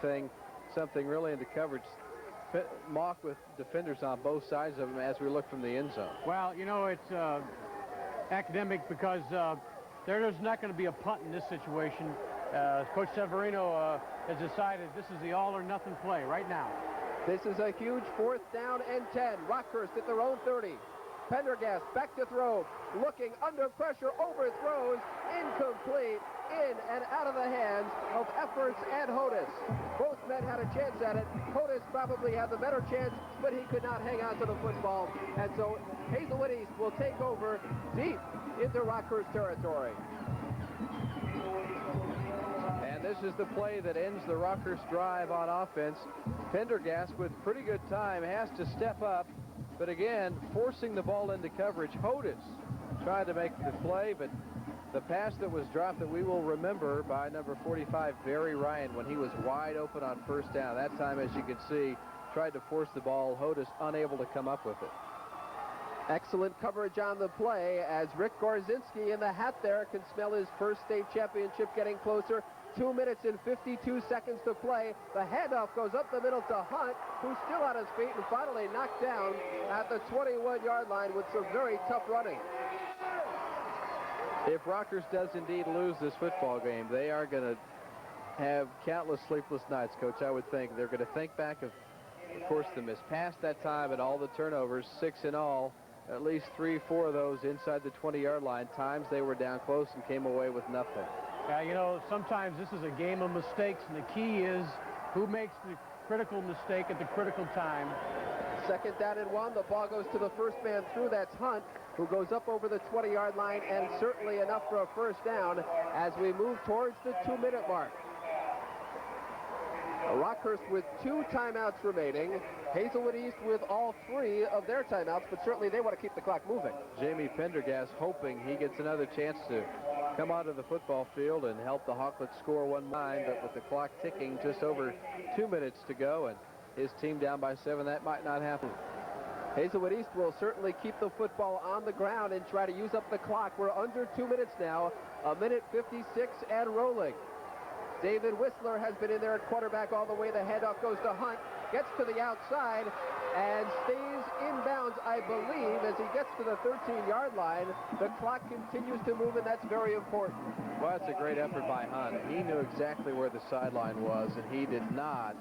something really into coverage. Mogg with defenders on both sides of him as we look from the end zone. Well, you know, it's academic because there's not going to be a punt in this situation. Coach Severino has decided this is the all-or-nothing play right now. This is a huge 4th down and 10. Rockhurst at their own 30. Pendergast back to throw. Looking under pressure, overthrows, incomplete, in and out of the hands of Efforts and Hodis. Both men had a chance at it. Hodis probably had the better chance, but he could not hang on to the football. And so Hazelwood East will take over deep into Rockhurst territory. And this is the play that ends the Rockhurst drive on offense. Pendergast with pretty good time has to step up, but again, forcing the ball into coverage. Hodis tried to make the play, but the pass that was dropped that we will remember by number 45, Barry Ryan, when he was wide open on 1st down. That time, as you can see, tried to force the ball. Hodis unable to come up with it. Excellent coverage on the play as Rick Gorzinski in the hat there can smell his first state championship getting closer. 2 minutes and 52 seconds to play. The handoff goes up the middle to Hunt, who's still on his feet and finally knocked down at the 21-yard line with some very tough running. If Rockhurst does indeed lose this football game, they are going to have countless sleepless nights, Coach, I would think. They're going to think back of course, the missed pass that time and all the turnovers, 6 in all. At least 3-4 of those inside the 20-yard line. Times they were down close and came away with nothing. Yeah, you know, sometimes this is a game of mistakes, and the key is Who makes the critical mistake at the critical time? 2nd down and 1. The ball goes to the first man through. That's Hunt, who goes up over the 20-yard line, and certainly enough for a first down as we move towards the 2-minute mark. Rockhurst with 2 timeouts remaining. Hazelwood East with all 3 of their timeouts, but certainly they want to keep the clock moving. Jamie Pendergast hoping he gets another chance to come onto the football field and help the Hawklets score 1-9, but with the clock ticking, just over 2 minutes to go, and his team down by 7, that might not happen. Hazelwood East will certainly keep the football on the ground and try to use up the clock. We're under 2 minutes now, 1:56 and rolling. David Whistler has been in there at quarterback all the way. The handoff goes to Hunt, gets to the outside, and stays inbounds, I believe, as he gets to the 13-yard line. The clock continues to move, and that's very important. Well, that's a great effort by Hunt. He knew exactly where the sideline was, and he did not,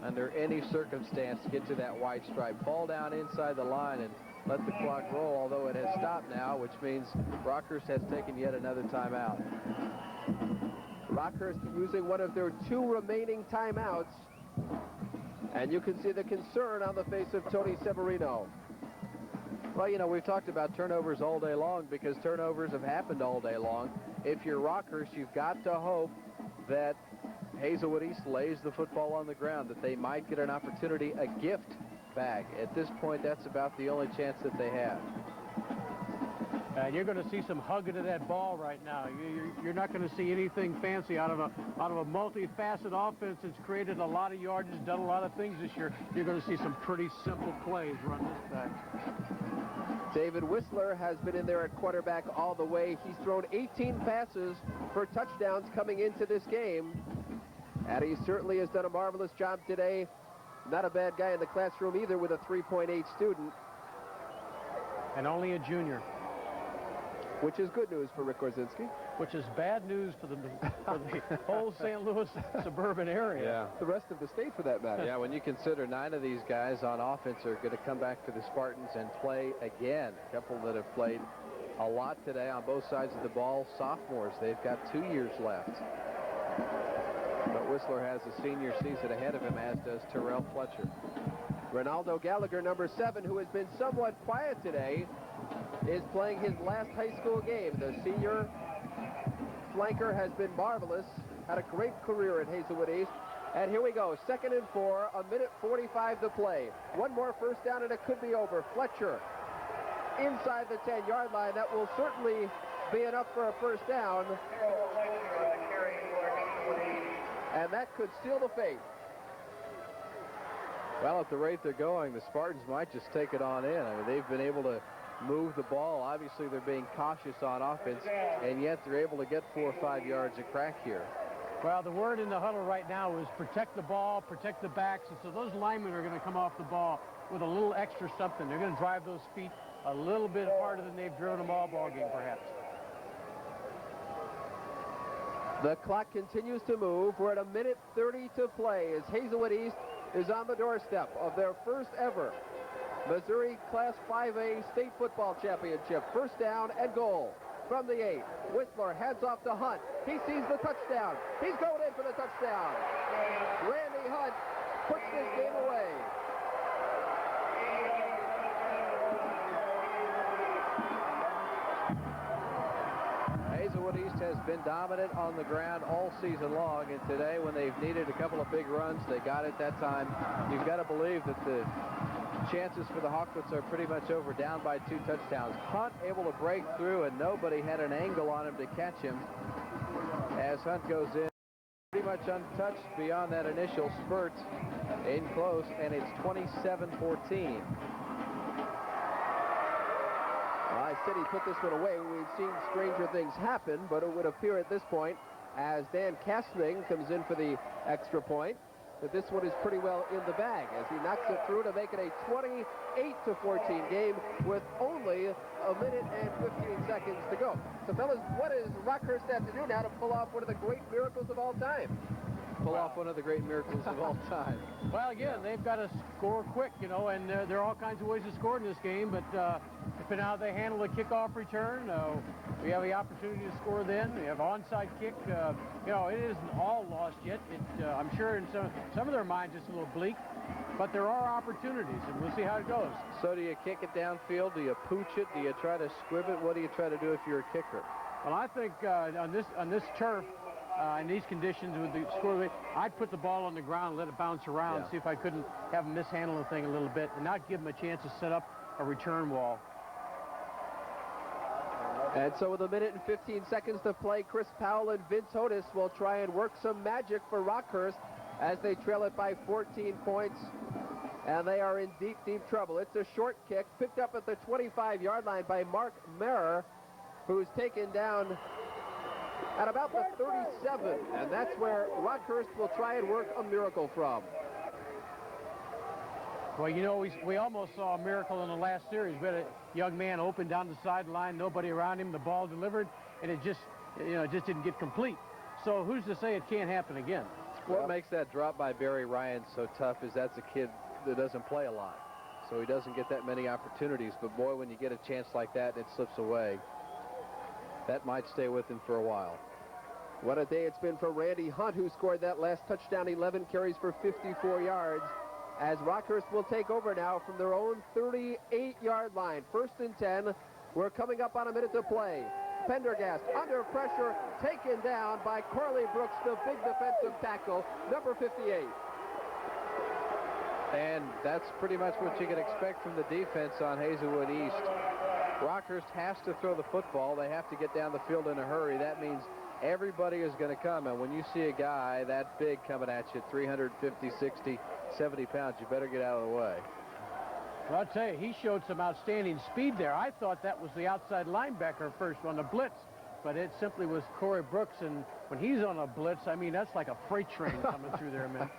under any circumstance, get to that white stripe. Ball down inside the line and let the clock roll, although it has stopped now, which means Rockhurst has taken yet another timeout. Rockhurst using one of their 2 remaining timeouts. And you can see the concern on the face of Tony Severino. Well, you know, we've talked about turnovers all day long because turnovers have happened all day long. If you're Rockhurst, you've got to hope that Hazelwood East lays the football on the ground, that they might get an opportunity, a gift bag. At this point, that's about the only chance that they have. And you're going to see some hugging of that ball right now. You're not going to see anything fancy out of a multifaceted offense that's created a lot of yardage, done a lot of things this year. You're going to see some pretty simple plays run this time. David Whistler has been in there at quarterback all the way. He's thrown 18 passes for touchdowns coming into this game. And he certainly has done a marvelous job today. Not a bad guy in the classroom either, with a 3.8 student. And only a junior. Which is good news for Rick Gorzinski. Which is bad news for the whole St. Louis suburban area. Yeah. The rest of the state, for that matter. Yeah, when you consider 9 of these guys on offense are going to come back for the Spartans and play again. A couple that have played a lot today on both sides of the ball. Sophomores, they've got 2 years left. But Whistler has a senior season ahead of him, as does Terrell Fletcher. Ronaldo Gallagher, number 7, who has been somewhat quiet today, is playing his last high school game. The senior flanker has been marvelous, had a great career at Hazelwood East. And here we go, 2nd and 4, 1:45 to play. One more first down and it could be over. Fletcher inside the 10-yard line. That will certainly be enough for a first down. And that could seal the fate. Well, at the rate they're going, the Spartans might just take it on in. I mean, they've been able to move the ball. Obviously, they're being cautious on offense, and yet they're able to get 4 or 5 yards a crack here. Well, the word in the huddle right now is protect the ball, protect the backs, and so those linemen are going to come off the ball with a little extra something. They're going to drive those feet a little bit harder than they've driven them all ball game, perhaps. The clock continues to move. We're at 1:30 to play as Hazelwood East is on the doorstep of their first ever Missouri Class 5A State Football Championship. First down and goal from the 8. Whistler heads off to Hunt. He sees the touchdown. He's going in for the touchdown. Randy Hunt puts this game away. Hazelwood East has been dominant on the ground all season long, and today when they've needed a couple of big runs, they got it that time. You've got to believe that the chances for the Hawklets are pretty much over, down by 2 touchdowns. Hunt able to break through, and nobody had an angle on him to catch him as Hunt goes in. Pretty much untouched beyond that initial spurt in close, and it's 27-14. I said he put this one away. We've seen stranger things happen, but it would appear at this point, as Dan Kastning comes in for the extra point, that this one is pretty well in the bag as he knocks it through to make it a 28-14 game with only 1:15 to go. So, fellas, what does Rockhurst have to do now to pull off one of the great miracles of all time? Pull off one of the great miracles of all time. Well, again, they've got to score quick, you know, and there are all kinds of ways to score in this game, but depending on how they handle the kickoff return, we have the opportunity to score then. We have onside kick. You know, it isn't all lost yet. I'm sure in some of their minds it's a little bleak, but there are opportunities, and we'll see how it goes. So do you kick it downfield? Do you pooch it? Do you try to squib it? What do you try to do if you're a kicker? Well, I think on this turf, in these conditions with the score, I'd put the ball on the ground and let it bounce around, see if I couldn't have them mishandle the thing a little bit and not give them a chance to set up a return wall. And so with 1 minute and 15 seconds to play, Chris Powell and Vince Otis will try and work some magic for Rockhurst as they trail it by 14 points. And they are in deep, deep trouble. It's a short kick picked up at the 25-yard line by Mark Marer, who's taken down at about the 37. And that's where Rockhurst will try and work a miracle from. Well, you know, we almost saw a miracle in the last series. We had a young man open down the sideline, nobody around him, the ball delivered, and it just, you know, just didn't get complete. So who's to say it can't happen again? What makes that drop by Barry Ryan so tough is that's a kid that doesn't play a lot. So he doesn't get that many opportunities. But boy, when you get a chance like that and it slips away, that might stay with him for a while. What a day it's been for Randy Hunt, who scored that last touchdown, 11 carries for 54 yards. As Rockhurst will take over now from their own 38-yard line. 1st and 10. We're coming up on a minute to play. Pendergast under pressure, taken down by Corley Brooks, the big defensive tackle, number 58. And that's pretty much what you can expect from the defense on Hazelwood East. Rockhurst has to throw the football. They have to get down the field in a hurry. That means everybody is going to come. And when you see a guy that big coming at you, 350, 60, 70 pounds, you better get out of the way. Well, I'll tell you, he showed some outstanding speed there. I thought that was the outside linebacker first on the blitz, but it simply was Corey Brooks, and when he's on a blitz, I mean, that's like a freight train coming through there, man.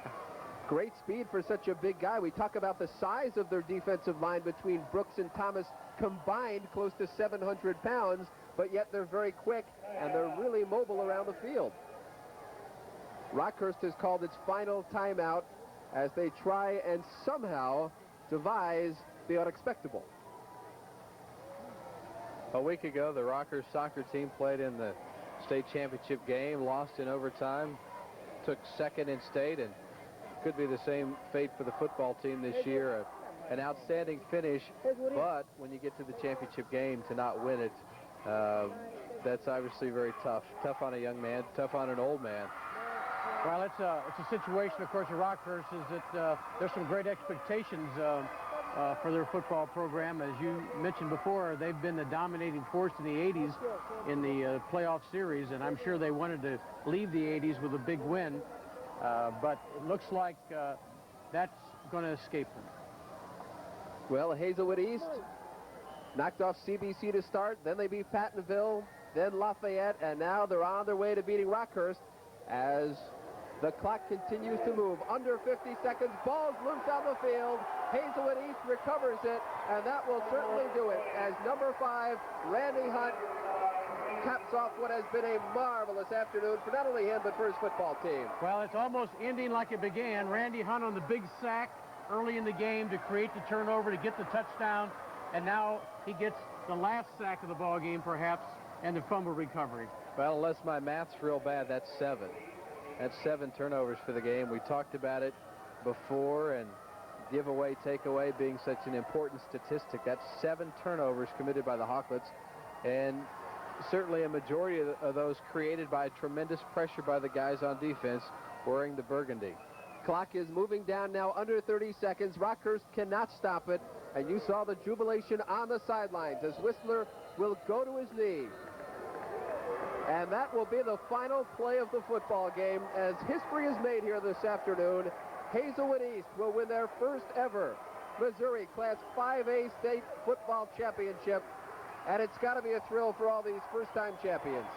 Great speed for such a big guy. We talk about the size of their defensive line between Brooks and Thomas combined, close to 700 pounds, but yet they're very quick, and they're really mobile around the field. Rockhurst has called its final timeout as they try and somehow devise the unexpectable. A week ago, the Rockhurst soccer team played in the state championship game, lost in overtime, took second in state, and could be the same fate for the football team this year. An outstanding finish, but when you get to the championship game to not win it, that's obviously very tough. Tough on a young man, tough on an old man. Well, it's a situation, of course, at Rockhurst is that there's some great expectations for their football program. As you mentioned before, they've been the dominating force in the 80s in the playoff series, and I'm sure they wanted to leave the 80s with a big win, but it looks like that's going to escape them. Well, Hazelwood East knocked off CBC to start, then they beat Pattonville, then Lafayette, and now they're on their way to beating Rockhurst as the clock continues to move. Under 50 seconds, ball's loose on the field. Hazelwood East recovers it, and that will certainly do it as number 5, Randy Hunt, caps off what has been a marvelous afternoon for not only him, but for his football team. Well, it's almost ending like it began. Randy Hunt on the big sack early in the game to create the turnover, to get the touchdown, and now he gets the last sack of the ball game, perhaps, and the fumble recovery. Well, unless my math's real bad, that's 7. That's 7 turnovers for the game. We talked about it before, and giveaway, takeaway being such an important statistic. That's 7 turnovers committed by the Hawklets, and certainly a majority of those created by tremendous pressure by the guys on defense wearing the burgundy. Clock is moving down now, under 30 seconds. Rockhurst cannot stop it, and you saw the jubilation on the sidelines as Whistler will go to his knee. And that will be the final play of the football game as history is made here this afternoon. Hazelwood East will win their first ever Missouri Class 5A state football championship. And it's got to be a thrill for all these first-time champions.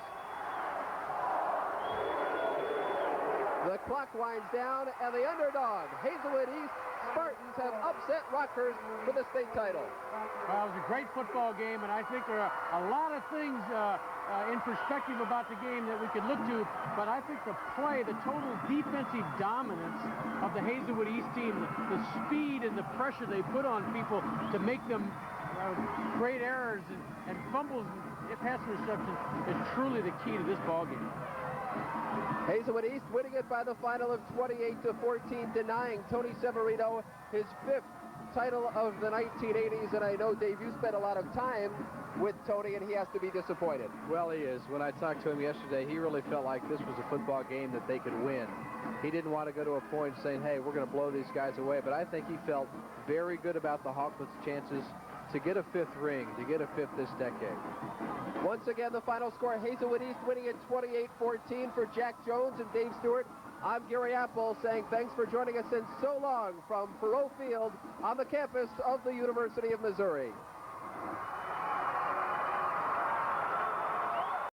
The clock winds down, and the underdog, Hazelwood East Spartans, have upset Rockhurst for the state title. Well, it was a great football game, and I think there are a lot of things in perspective about the game that we could look to, but I think the play, the total defensive dominance of the Hazelwood East team, the speed and the pressure they put on people to make them great errors and fumbles pass interception is truly the key to this ball game. Hazelwood East winning it by the final of 28-14, denying Tony Severino his 5th title of the 1980s. And I know, Dave, you spent a lot of time with Tony, and he has to be disappointed. Well, he is. When I talked to him yesterday, he really felt like this was a football game that they could win. He didn't want to go to a point saying, hey, we're going to blow these guys away. But I think he felt very good about the Hawkman's chances to get a 5th ring, to get a 5th this decade. Once again, the final score, Hazelwood East winning it 28-14 for Jack Jones and Dave Stewart. I'm Gary Apple saying thanks for joining us and so long from Perot Field on the campus of the University of Missouri.